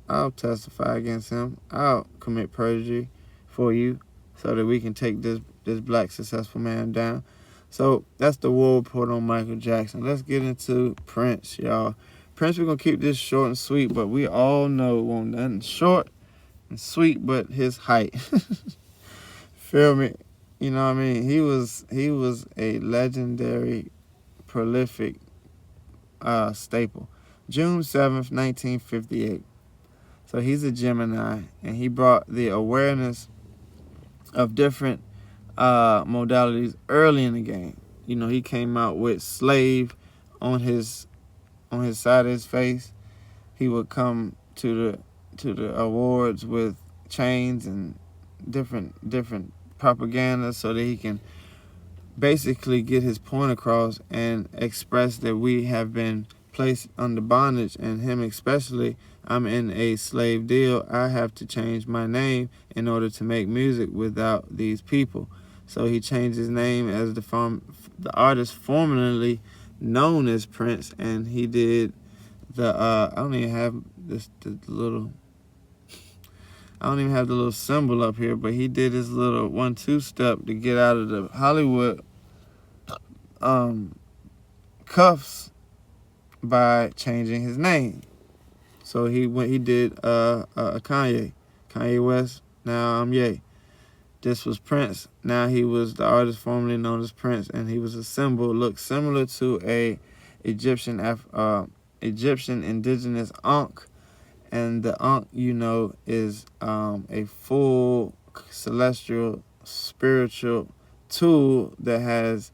I'll testify against him. I'll commit perjury for you so that we can take this black successful man down. So that's the war report on Micheal Jackson. Let's get into Prince, y'all. Prince, we're going to keep this short and sweet, but we all know it won't nothing short and sweet but his height. Feel me? You know what I mean? He was a legendary, prolific staple. June 7th, 1958. So he's a Gemini, and he brought the awareness of different modalities early in the game. You know, he came out with slave on his side of his face. He would come to the awards with chains and different propaganda so that he can basically get his point across and express that we have been placed under bondage, and him especially. I'm in a slave deal. I have to change my name in order to make music without these people. So he changed his name as the artist formerly known as Prince, and he did the I don't even have the little symbol up here, but he did his little 1-2 step to get out of the Hollywood cuffs by changing his name. So he did Kanye West. Now I'm Ye. This was Prince. Now he was the artist formerly known as Prince, and he was a symbol. Looked similar to a Egyptian indigenous Ankh, and the Ankh, you know, is a full celestial spiritual tool that has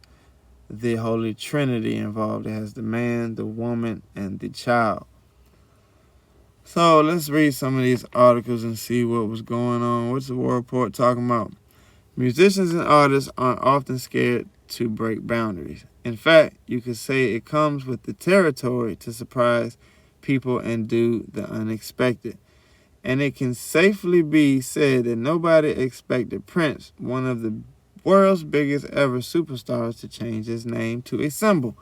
the Holy Trinity involved. It has the man, the woman, and the child. So let's read some of these articles and see what was going on. What's the war report talking about? Musicians and artists aren't often scared to break boundaries. In fact, you could say it comes with the territory to surprise people and do the unexpected. And it can safely be said that nobody expected Prince, one of the world's biggest ever superstars, to change his name to a symbol.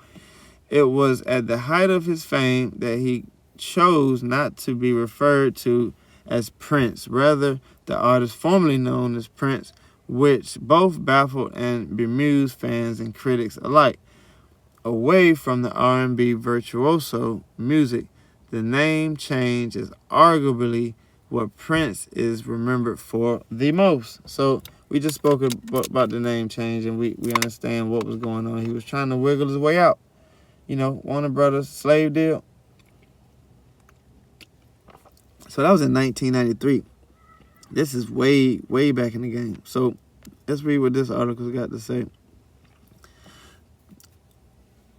It was at the height of his fame that he chose not to be referred to as Prince, rather the artist formerly known as Prince, which both baffled and bemused fans and critics alike. Away from the R&B virtuoso music, the name change is arguably what Prince is remembered for the most. So we just spoke about the name change, and we understand what was going on. He was trying to wiggle his way out. Warner Brothers slave deal. So that was in 1993. This is way, way back in the game. So let's read what this article's got to say.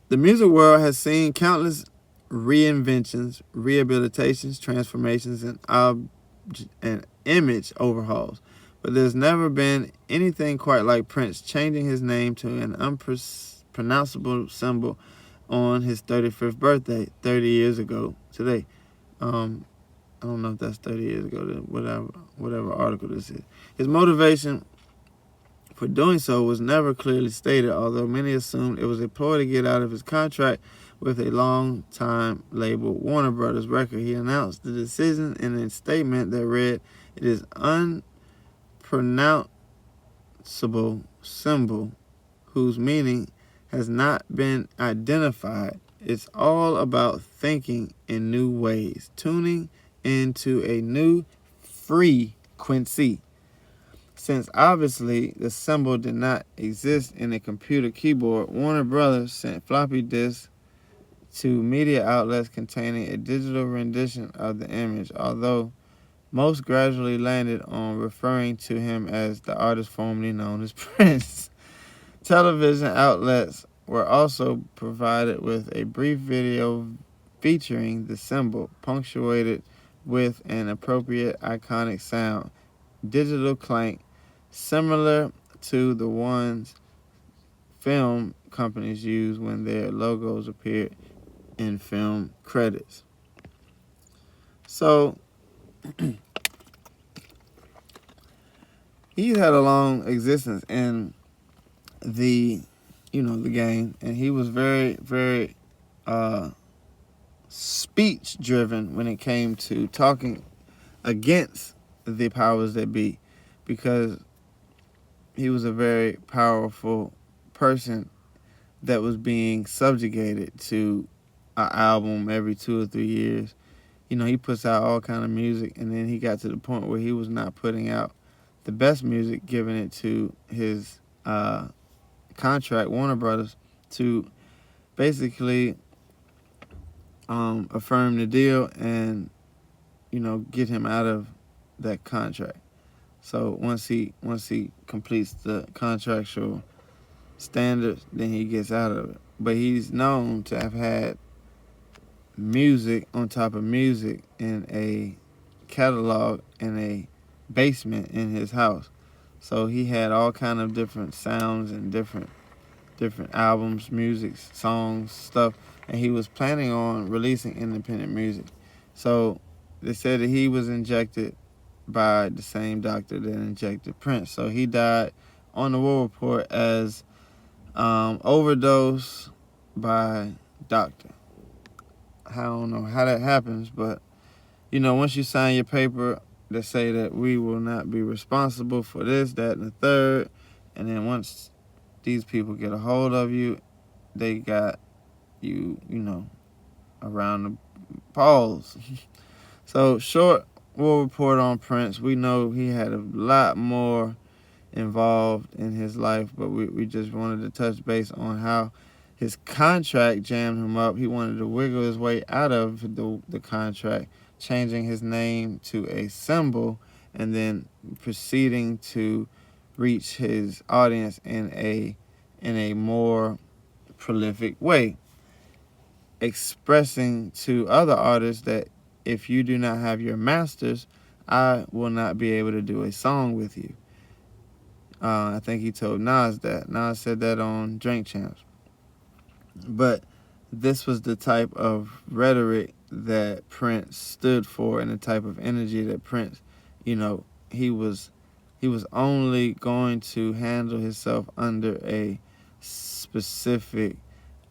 The music world has seen countless reinventions, rehabilitations, transformations, and image overhauls. But there's never been anything quite like Prince changing his name to an unpronounceable symbol on his 35th birthday, 30 years ago today. I don't know if that's 30 years ago, whatever article this is. His motivation for doing so was never clearly stated, although many assumed it was a ploy to get out of his contract with a long-time label, Warner Brothers Record. He announced the decision in a statement that read, "It is unpronounceable symbol whose meaning has not been identified. It's all about thinking in new ways, tuning into a new frequency." Since obviously the symbol did not exist in a computer keyboard, Warner Brothers sent floppy disks to media outlets containing a digital rendition of the image, although most gradually landed on referring to him as the artist formerly known as Prince. Television outlets were also provided with a brief video featuring the symbol, punctuated with an appropriate iconic sound, digital clank, similar to the ones film companies use when their logos appear in film credits. So he's had a long existence in the game, and he was very, very speech driven when it came to talking against the powers that be, because he was a very powerful person that was being subjugated to an album every 2 or 3 years. He puts out all kind of music, and then he got to the point where he was not putting out the best music, giving it to his contract, Warner Brothers, to basically affirm the deal and get him out of that contract. So once he completes the contractual standards, then he gets out of it. But he's known to have had music on top of music in a catalog in a basement in his house. So he had all kind of different sounds and different albums, music, songs, stuff, and he was planning on releasing independent music. So they said that he was injected by the same doctor that injected Prince. So he died on the War Report as overdose by doctor. I don't know how that happens, but once you sign your paper, they say that we will not be responsible for this, that, and the third. And then once these people get a hold of you, they got you, around the paws. So short War Report on Prince. We know he had a lot more involved in his life, but we just wanted to touch base on how his contract jammed him up. He wanted to wiggle his way out of the contract, changing his name to a symbol, and then proceeding to reach his audience in a more prolific way, expressing to other artists that if you do not have your masters, I will not be able to do a song with you. I think he told Nas that. Nas said that on Drink Champs. But this was the type of rhetoric that Prince stood for, and the type of energy that Prince, he was only going to handle himself under a specific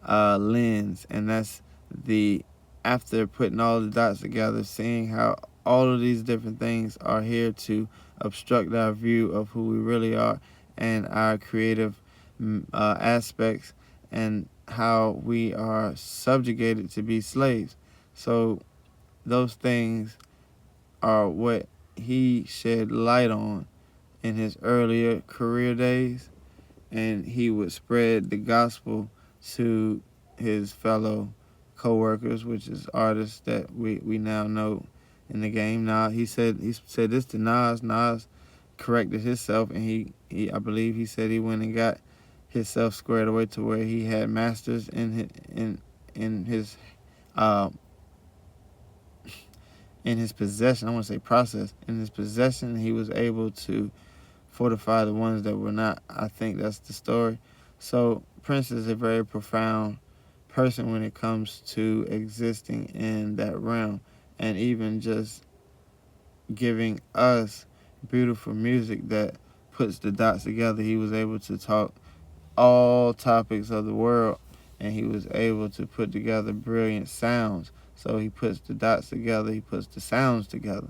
lens, and that's the after putting all the dots together, seeing how all of these different things are here to obstruct our view of who we really are and our creative aspects, and how we are subjugated to be slaves. So those things are what he shed light on in his earlier career days, and he would spread the gospel to his fellow co-workers, which is artists that we now know in the game. Now he said this to Nas. Nas corrected himself, and he I believe he said he went and got himself squared away to where he had masters in his uh, in his possession. I want to say process in his possession. He was able to fortify the ones that were not. I think that's the story. So Prince is a very profound person when it comes to existing in that realm, and even just giving us beautiful music that puts the dots together. He was able to talk all topics of the world, and he was able to put together brilliant sounds. So he puts the dots together, he puts the sounds together,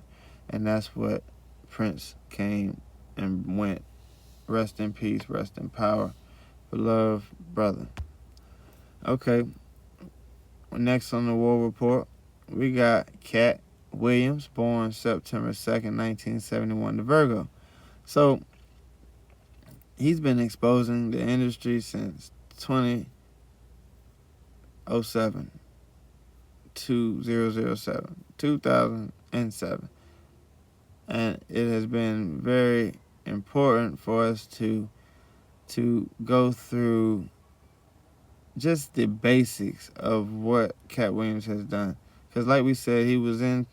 and that's what Prince came and went. Rest in peace, rest in power, beloved brother. Okay, next on the war report, we got Katt Williams, born September 2nd, 1971, to Virgo. So he's been exposing the industry since 2007. 2007. And it has been very important for us to go through just the basics of what Katt Williams has done. Because like we said, he was in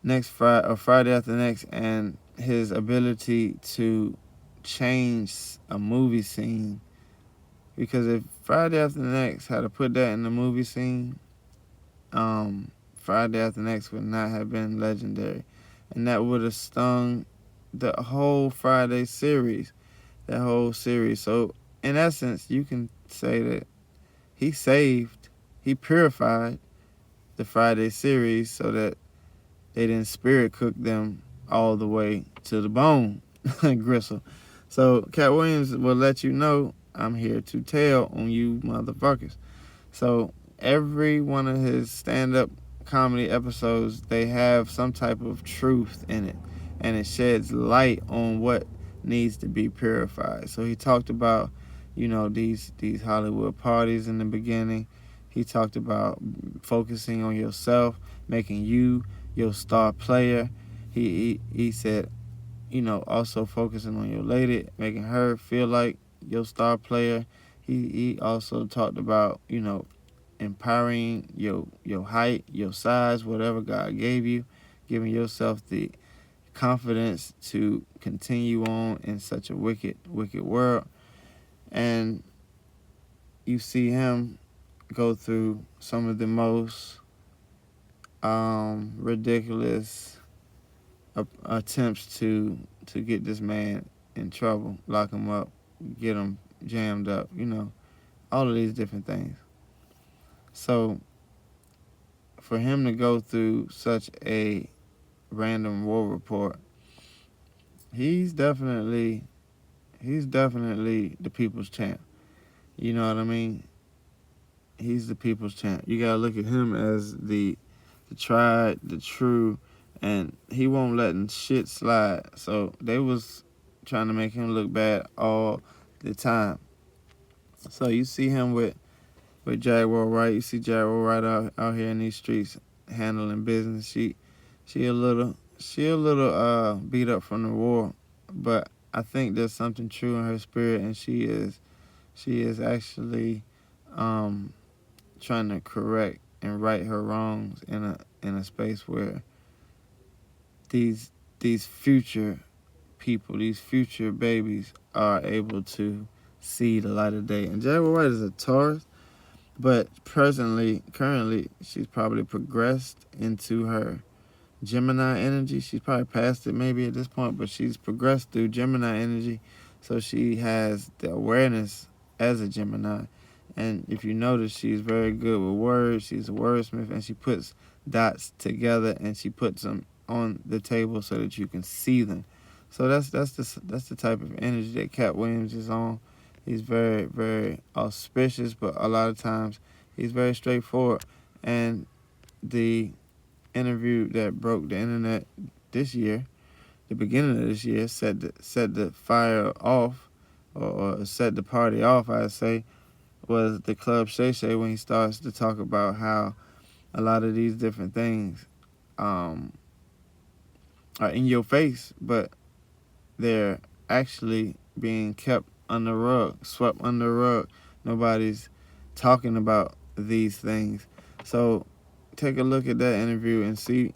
next Friday or Friday After Next, and his ability to change a movie scene. Because if Friday After Next had to put that in the movie scene, Friday After Next would not have been legendary. And that would have stung the whole Friday series, that whole series. So, in essence, you can say that he purified the Friday series so that they didn't spirit cook them all the way to the bone, gristle. So, Katt Williams will let you know, I'm here to tell on you motherfuckers. So every one of his stand-up comedy episodes, they have some type of truth in it, and it sheds light on what needs to be purified. So he talked about, these Hollywood parties in the beginning. He talked about focusing on yourself, making you your star player. He said, also focusing on your lady, making her feel like your star player. He also talked about, empowering your height, your size, whatever God gave you, giving yourself the confidence to continue on in such a wicked world. And you see him go through some of the most ridiculous attempts to get this man in trouble, lock him up, get him jammed up, all of these different things. So for him to go through such a random war report, he's definitely the people's champ. You know what I mean? He's the people's champ. You gotta look at him as the tried, the true, and he won't let shit slide. So they was trying to make him look bad all the time. So you see him with Jaguar Wright. You see Jaguar Wright out here in these streets handling business. She a little beat up from the war, but I think there's something true in her spirit, and she is actually trying to correct and right her wrongs in a space where these future people, these future babies are able to see the light of day. And Jaguar Wright is a Taurus, but currently, she's probably progressed into her Gemini energy. She's probably past it maybe at this point, but she's progressed through Gemini energy. So she has the awareness as a Gemini. And if you notice, she's very good with words. She's a wordsmith, and she puts dots together and she puts them on the table so that you can see them. So that's the type of energy that Katt Williams is on. He's very, very auspicious, but a lot of times he's very straightforward. And the interview that broke the internet this year, the beginning of this year, set the fire off, or set the party off, I'd say, was the Club Shay Shay, when he starts to talk about how a lot of these different things are in your face, but they're actually being kept under the rug, swept under the rug. Nobody's talking about these things. So take a look at that interview and see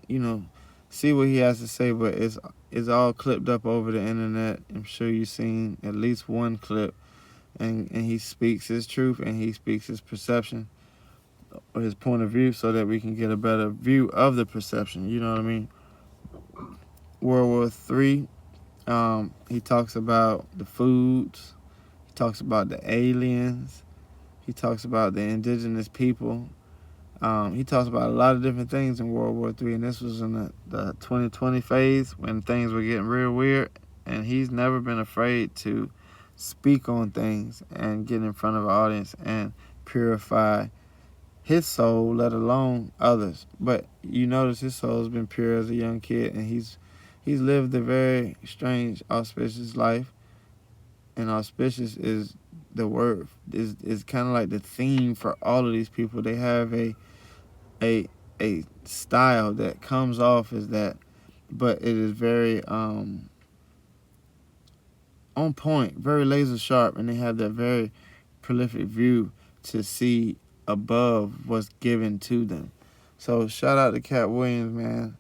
what he has to say. But it's all clipped up over the internet. I'm sure you've seen at least one clip. And he speaks his truth, and he speaks his perception or his point of view, so that we can get a better view of the perception. You know what I mean? World War III, he talks about the foods. He talks about the aliens. He talks about the indigenous people. He talks about a lot of different things in World War III, and this was in the 2020 phase when things were getting real weird, and he's never been afraid to speak on things and get in front of an audience and purify his soul, let alone others. But you notice his soul has been pure as a young kid, and he's lived a very strange, auspicious life. And auspicious is the word, is kind of like the theme for all of these people. They have a style that comes off as that, but it is very on point, very laser sharp, and they have that very prolific view to see above what's given to them. So shout out to Katt Williams, man.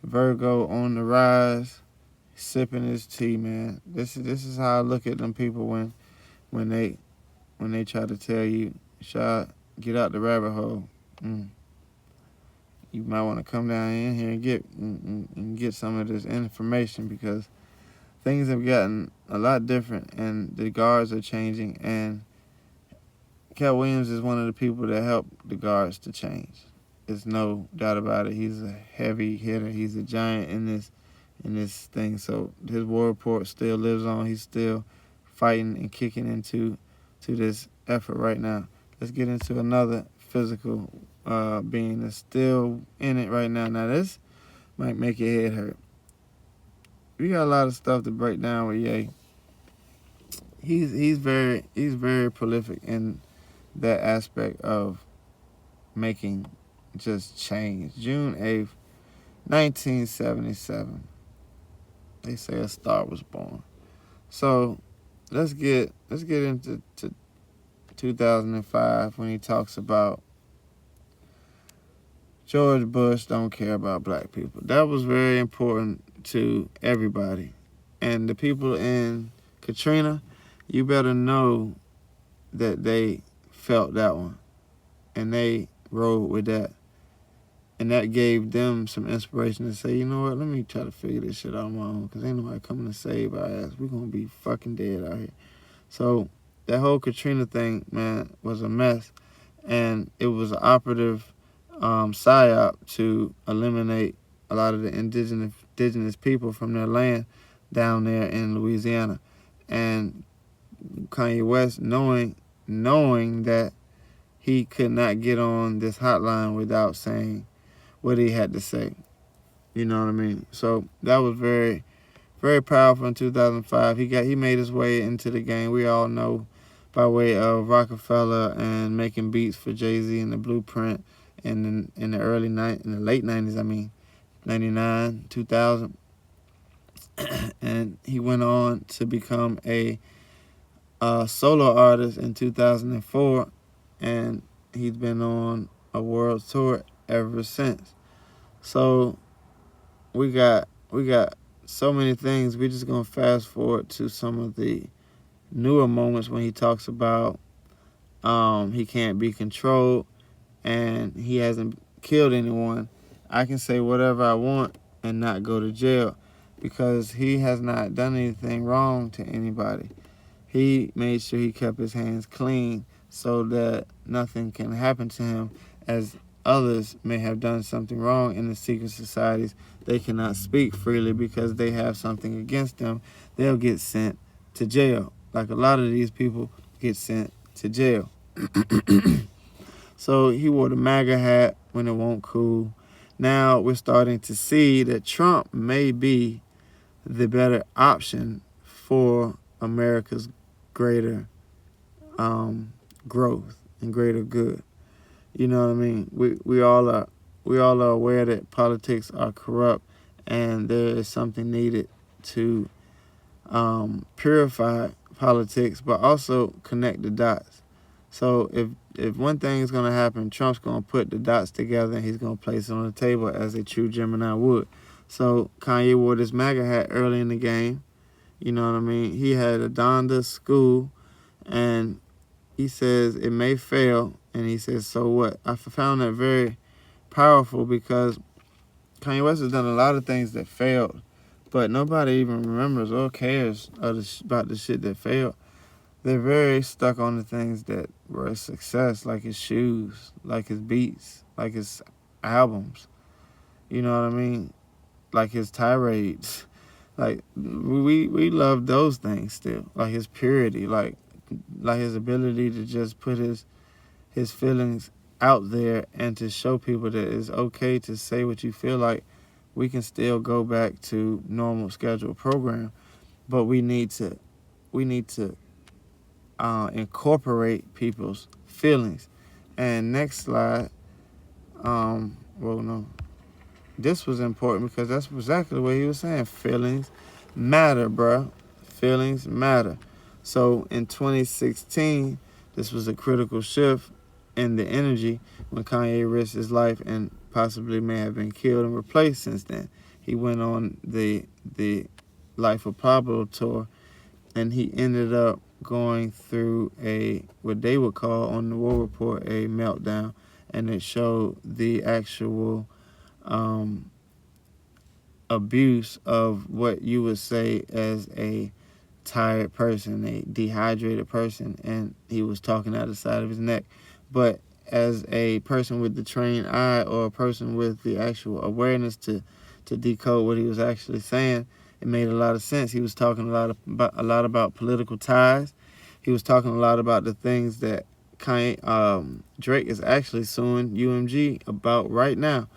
Virgo on the rise, sipping his tea, man. This is how I look at them people when they try to tell you, get out the rabbit hole. You might want to come down in here and get some of this information, because things have gotten a lot different, and the guards are changing, and Katt Williams is one of the people that helped the guards to change. There's no doubt about it. He's a heavy hitter. He's a giant in this thing. So his war report still lives on. He's still fighting and kicking into this effort right now. Let's get into another physical being that's still in it right now. Now this might make your head hurt. We got a lot of stuff to break down with Ye. He's very prolific in that aspect of making just change. June 8th, 1977. They say a star was born. So let's get into 2005, when he talks about George Bush don't care about black people. That was very important to everybody. And the people in Katrina, you better know that they felt that one, and they rode with that. And that gave them some inspiration to say, you know what, let me try to figure this shit out on my own, because ain't nobody coming to save our ass. We're going to be fucking dead out here. So that whole Katrina thing, man, was a mess. And it was an operative psyop to eliminate a lot of the indigenous people from their land down there in Louisiana. And Kanye West, knowing that he could not get on this hotline without saying what he had to say. You know what I mean? So that was very, very powerful in 2005. He made his way into the game. We all know, by way of Rockefeller and making beats for Jay-Z and the Blueprint in the late 90s, 99, 2000. And he went on to become a solo artist in 2004, and he's been on a world tour ever since. So we got so many things. We're just gonna fast forward to some of the newer moments when he talks about he can't be controlled and he hasn't killed anyone. I can say whatever I want and not go to jail, because he has not done anything wrong to anybody. he made sure he kept his hands clean so that nothing can happen to him, as others may have done something wrong in the secret societies. They cannot speak freely because they have something against them. They'll get sent to jail. Like a lot of these people get sent to jail. So he wore the MAGA hat when it won't cool. Now we're starting to see that Trump may be the better option for America's greater growth and greater good. You know what I mean? We all are aware that politics are corrupt, and there is something needed to purify politics, but also connect the dots. So if one thing is going to happen, Trump's going to put the dots together and he's going to place it on the table as a true Gemini would. So Kanye wore this MAGA hat early in the game. You know what I mean? He had a Donda school, and he says it may fail, and he says, so what? I found that very powerful because Kanye West has done a lot of things that failed, but nobody even remembers or cares about the shit that failed. They're very stuck on the things that were a success, like his shoes, like his beats, like his albums. You know what I mean? Like his tirades. Like we love those things still. Like his purity, like his ability to just put his feelings out there and to show people that it's okay to say what you feel like. We can still go back to normal scheduled program, but we need to incorporate people's feelings. And next slide. Well, no. This was important because that's exactly what he was saying. Feelings matter, bruh. Feelings matter. So in 2016, this was a critical shift in the energy when Kanye risked his life and possibly may have been killed and replaced since then. He went on the Life of Pablo tour, and he ended up going through what they would call on the War Report a meltdown, and it showed the actual abuse of what you would say as a tired person, a dehydrated person, and he was talking out the side of his neck. But as a person with the trained eye, or a person with the actual awareness to decode what he was actually saying, it made a lot of sense. He was talking a lot about political ties. He was talking a lot about the things that Drake is actually suing UMG about right now.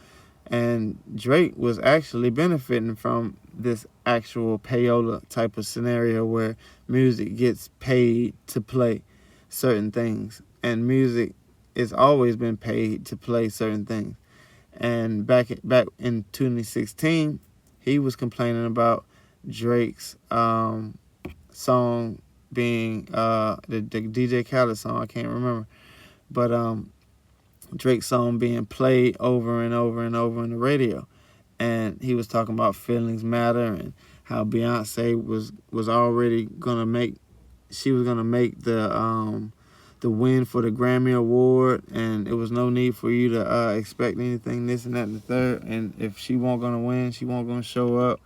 And Drake was actually benefiting from this actual payola type of scenario where music gets paid to play certain things. And music has always been paid to play certain things. And back in 2016, he was complaining about Drake's song being the DJ Khaled song, I can't remember. But Drake's song being played over and over and over on the radio. And he was talking about feelings matter and how Beyonce was already gonna make the win for the Grammy Award, and it was no need for you to expect anything, this and that and the third. And if she wasn't gonna win, she wasn't gonna show up,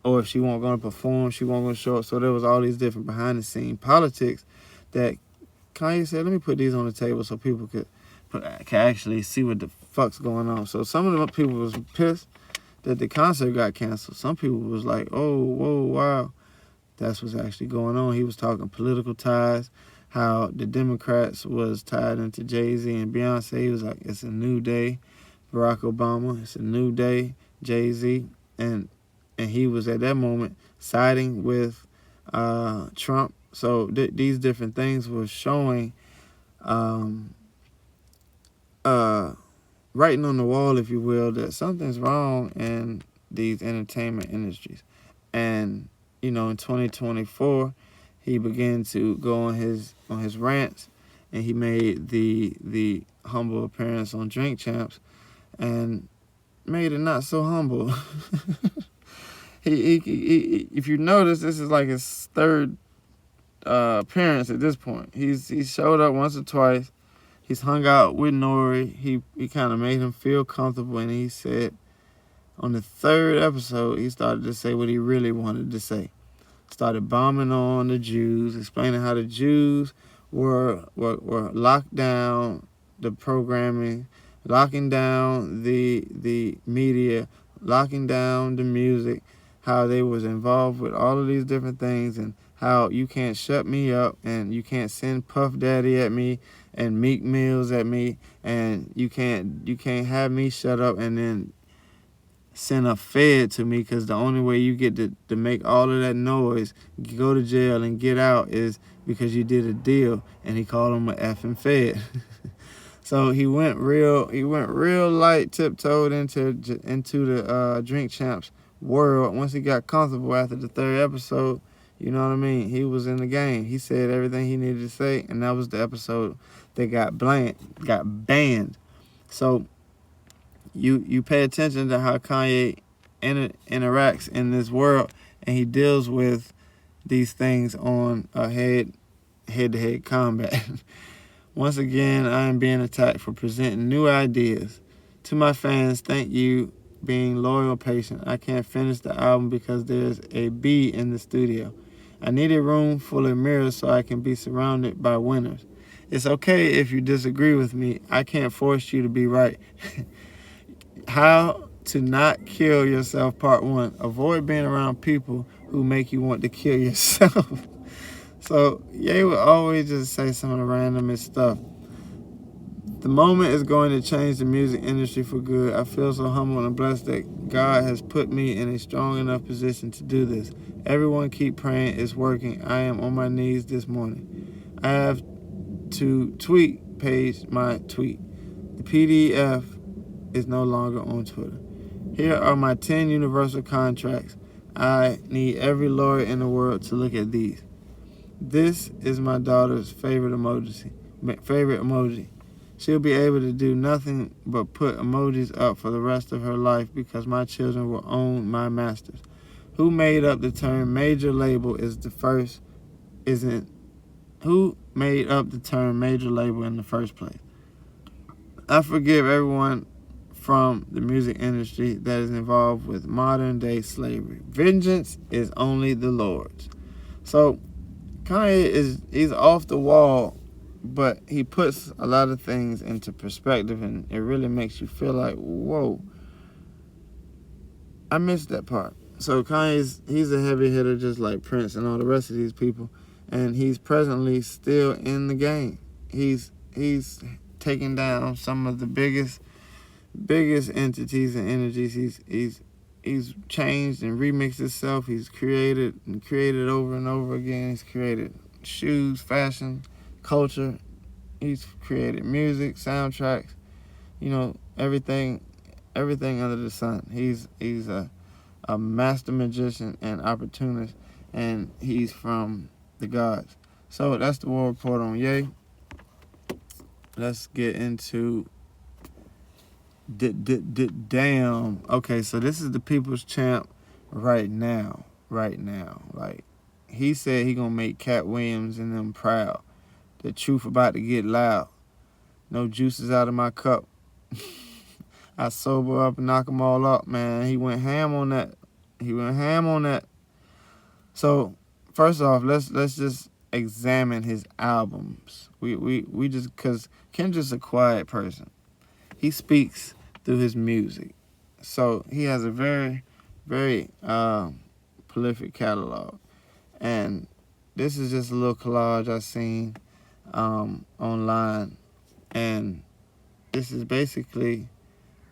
or if she wasn't gonna perform, she wasn't gonna show up. So there was all these different behind the scene politics that Kanye said, let me put these on the table so people can actually see what the fuck's going on. So some of the people was pissed that the concert got canceled. Some people was like, oh, whoa, wow. That's what's actually going on. He was talking political ties, how the Democrats was tied into Jay-Z and Beyonce. He was like, it's a new day. Barack Obama, it's a new day. Jay-Z. And he was at that moment siding with Trump. So these different things were showing writing on the wall, if you will, that something's wrong in these entertainment industries. And, in 2024, he began to go on his rants, and he made the humble appearance on Drink Champs and made it not so humble. he if you notice, this is like his third appearance at this point. He showed up once or twice. He's hung out with Nori. He kind of made him feel comfortable, and he said on the third episode, he started to say what he really wanted to say. started bombing on the Jews, explaining how the Jews were locked down the programming, locking down the media, locking down the music, how they was involved with all of these different things, and how you can't shut me up, and you can't send Puff Daddy at me and Meek Mills at me, and you can't have me shut up and then send a fed to me, because the only way you get to make all of that noise, go to jail and get out, is because you did a deal. And he called him an effing fed. So he went real light, tiptoed into the Drink Champs world. Once he got comfortable after the third episode, you know what I mean, he was in the game. He said everything he needed to say, and that was the episode that got banned. So you pay attention to how Kanye interacts in this world, and he deals with these things on a head-to-head combat. Once again, I am being attacked for presenting new ideas. To my fans, thank you being loyal and patient. I can't finish the album because there's a bee in the studio. I need a room full of mirrors so I can be surrounded by winners. It's okay if you disagree with me. I can't force you to be right. How to not kill yourself, part 1. Avoid being around people who make you want to kill yourself. So, Ye would always just say some of the randomest stuff. The moment is going to change the music industry for good. I feel so humble and blessed that God has put me in a strong enough position to do this. Everyone keep praying. It's working. I am on my knees this morning. I have to page my tweet. The PDF is no longer on Twitter. Here are my 10 universal contracts. I need every lawyer in the world to look at these. This is my daughter's favorite emoji. She'll be able to do nothing but put emojis up for the rest of her life because my children will own my masters. Who made up the term major label Who made up the term major label in the first place? I forgive everyone from the music industry that is involved with modern day slavery. Vengeance is only the Lord's. So Kanye he's off the wall, but he puts a lot of things into perspective, and it really makes you feel like, whoa, I missed that part. So he's a heavy hitter just like Prince and all the rest of these people, and he's presently still in the game. He's taking down some of the biggest entities and energies. He's changed and remixed himself. He's created over and over again. He's created shoes, fashion, culture. He's created music, soundtracks, everything under the sun. He's a master magician and opportunist, and he's from the gods. So that's the War Report on Ye. Let's get into damn. Okay, so this is the people's champ right now. Like, he said he gonna make Katt Williams and them proud. The truth about to get loud. No juices out of my cup. I sober up and knock them all up, man. He went ham on that. So, first off, let's just examine his albums. We just, because Kendrick's a quiet person. He speaks through his music. So he has a very, very prolific catalog. And this is just a little collage I seen online. And this is basically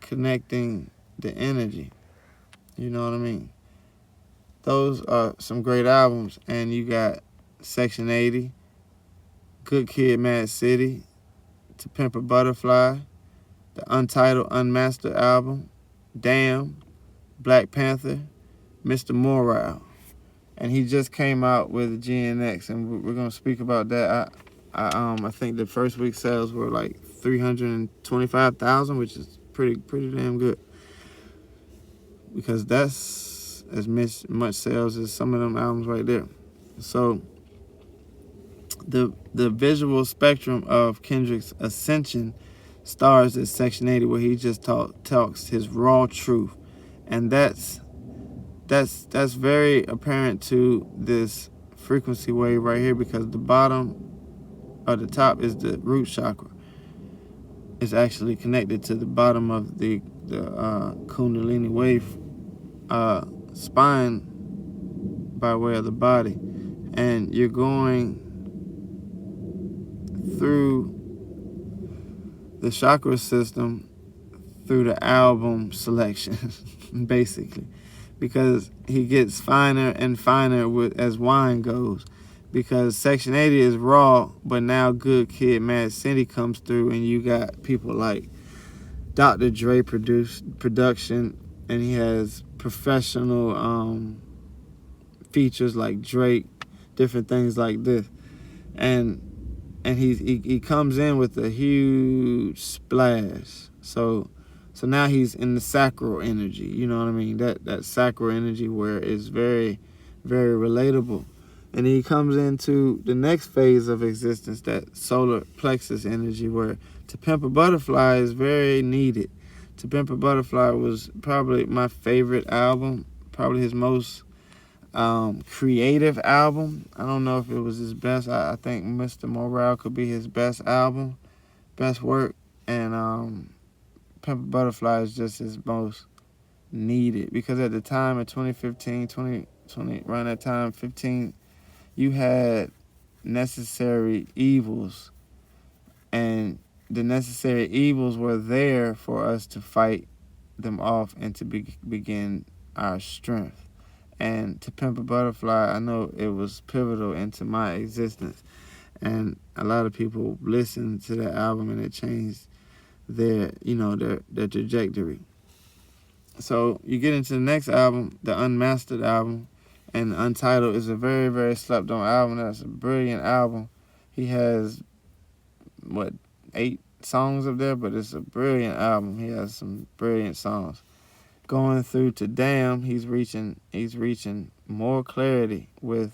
connecting the energy. You know what I mean? Those are some great albums. And you got Section 80, Good Kid, Mad City, To Pimp a Butterfly, the Untitled Unmastered album, Damn, Black Panther, Mr. Morale. And he just came out with GNX, and we're going to speak about that. I think the first week sales were like 325,000, which is pretty damn good. Because that's as much sales as some of them albums right there. So the visual spectrum of Kendrick's ascension stars at Section 80, where he just talks his raw truth. And that's that's very apparent to this frequency wave right here, because the bottom or the top is the root chakra. It's actually connected to the bottom of the Kundalini wave spine by way of the body, and you're going through the chakra system through the album selection, basically, because he gets finer and finer as wine goes. Because Section 80 is raw, but now Good Kid, Mad City comes through, and you got people like Dr. Dre production, and he has professional features like Drake, different things like this, and he comes in with a huge splash. So now he's in the sacral energy. You know what I mean? That sacral energy where it's very, very relatable. And he comes into the next phase of existence, that solar plexus energy, where To Pimp a Butterfly is very needed. To Pimp a Butterfly was probably my favorite album, probably his most creative album. I don't know if it was his best. I think Mr. Morale could be his best album, best work. And Pimp a Butterfly is just his most needed. Because at the time of 2015, 2020, around that time, 15, you had necessary evils, and the necessary evils were there for us to fight them off and to begin our strength. And To Pimp a Butterfly, I know it was pivotal into my existence, and a lot of people listened to that album and it changed their trajectory. So you get into the next album, the Unmastered album, and Untitled is a very, very slept-on album. That's a brilliant album. He has, 8 songs up there, but it's a brilliant album. He has some brilliant songs. Going through to Damn, he's reaching more clarity with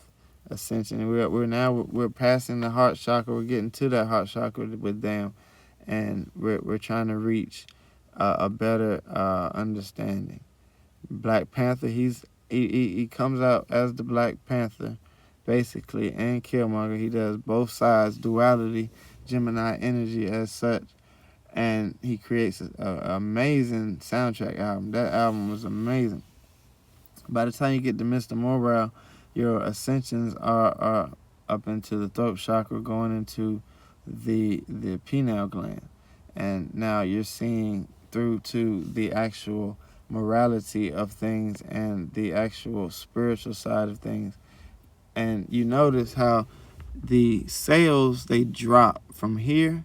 Ascension. We're passing the heart chakra. We're getting to that heart chakra with Damn, and we're trying to reach a better understanding. Black Panther, he comes out as the Black Panther, basically, and Killmonger. He does both sides, duality, Gemini energy as such, and he creates an amazing soundtrack album. That album was amazing. By the time you get to Mr. Morale, your ascensions are up into the throat chakra, going into the pineal gland, and now you're seeing through to the actual morality of things and the actual spiritual side of things. And you notice how the sails, they drop from here,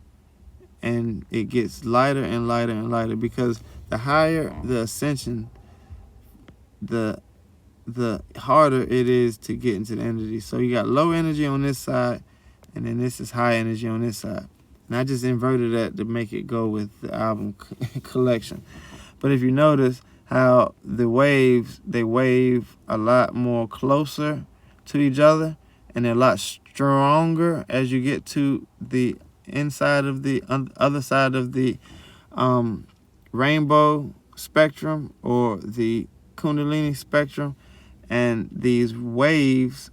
and it gets lighter and lighter and lighter, because the higher the ascension, the harder it is to get into the energy. So you got low energy on this side, and then this is high energy on this side. And I just inverted that to make it go with the album collection. But if you notice how the waves, they wave a lot more closer to each other, and they're a lot stronger as you get to the inside of the other side of the rainbow spectrum, or the Kundalini spectrum. And these waves,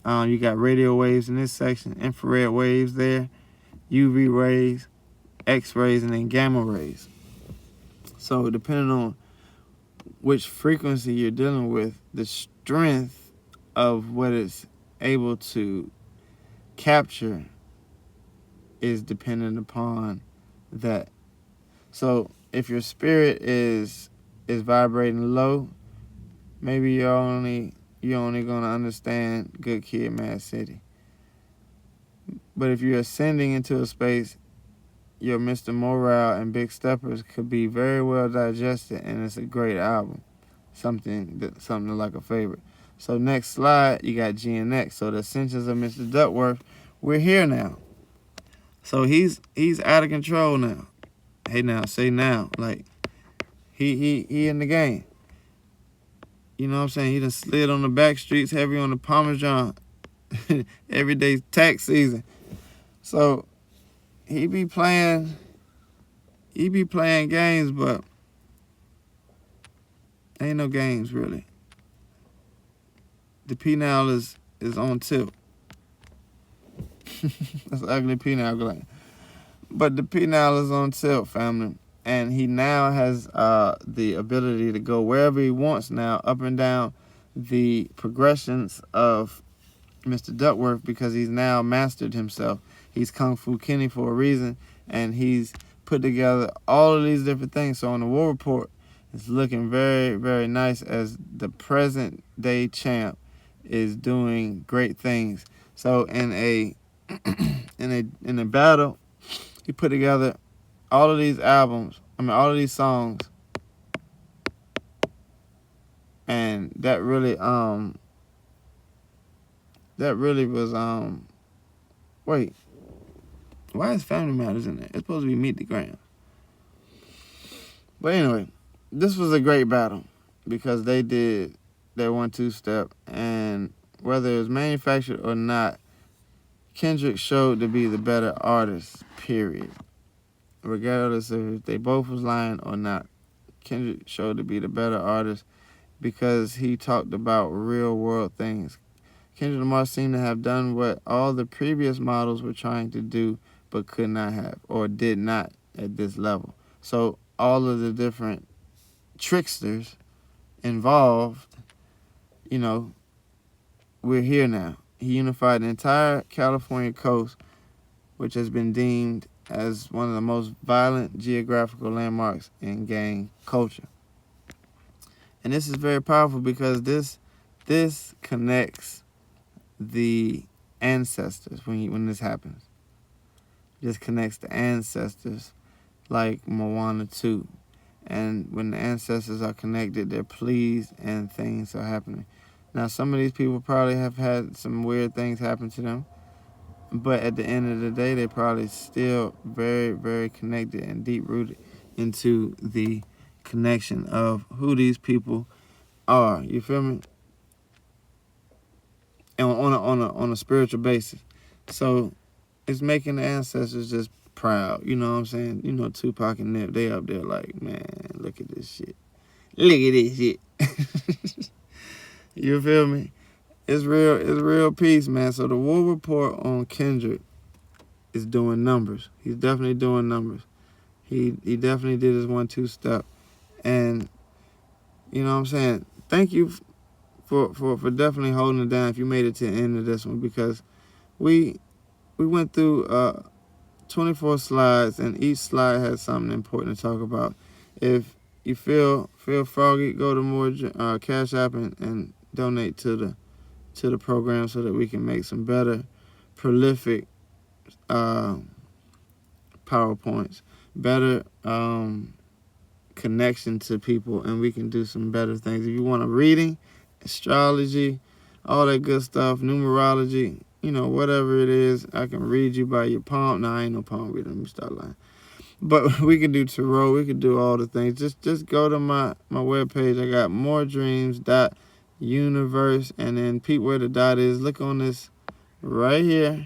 you got radio waves in this section, infrared waves there, UV rays, X-rays, and then gamma rays. So depending on which frequency you're dealing with, the strength of what it's able to capture is dependent upon that. So if your spirit is vibrating low, maybe you're only gonna understand Good Kid, Mad City. But if you're ascending into a space, your Mr. Morale and Big Steppers could be very well digested, and it's a great album. Something like a favorite. So next slide, you got G and X. So the Ascensions of Mr. DuckWorth, we're here now. So he's out of control now. Hey now, say now. Like he in the game. You know what I'm saying? He done slid on the back streets, heavy on the Parmesan. Every day tax season. So he be playing games, but ain't no games really. The penile is on tilt. That's an ugly penile gland. But the penile is on tilt, family. And he now has the ability to go wherever he wants now, up and down the progressions of Mr. DuckWorth, because he's now mastered himself. He's Kung Fu Kenny for a reason, and he's put together all of these different things. So on the war report, it's looking very, very nice as the present day champ is doing great things. So in a in a battle, he put together all of these albums, all of these songs, and that really was wait, why is Family Matters in there? It's supposed to be Meet the Grams. But anyway, this was a great battle because they did their 1-2 step, and whether it was manufactured or not, Kendrick showed to be the better artist, period. Regardless of if they both was lying or not, Kendrick showed to be the better artist because he talked about real world things. Kendrick Lamar seemed to have done what all the previous models were trying to do but could not have, or did not at this level. So all of the different tricksters involved, we're here now. He unified the entire California coast, which has been deemed as one of the most violent geographical landmarks in gang culture. And this is very powerful because this connects the ancestors when this happens. This connects the ancestors like Moana 2. And when the ancestors are connected, they're pleased and things are happening. Now, some of these people probably have had some weird things happen to them. But at the end of the day, they're probably still very, very connected and deep-rooted into the connection of who these people are. You feel me? And on a spiritual basis. So it's making the ancestors just proud. You know what I'm saying? Tupac and Nip, they up there like, man, look at this shit. Look at this shit. You feel me? It's real peace, man. So the war report on Kendrick is doing numbers. He's definitely doing numbers. He definitely did his 1-2 step. And you know what I'm saying? Thank you for definitely holding it down if you made it to the end of this one, because we went through 24 slides, and each slide has something important to talk about. If you feel froggy, go to more Cash App and donate to the program so that we can make some better, prolific PowerPoints, better connection to people, and we can do some better things. If you want a reading, astrology, all that good stuff, numerology, whatever it is, I can read you by your palm. No, I ain't no palm reader. Let me start lying. But we can do tarot. We can do all the things. Just go to my webpage. I got Moordreamzllc, and then peep where the dot is. Look on this right here.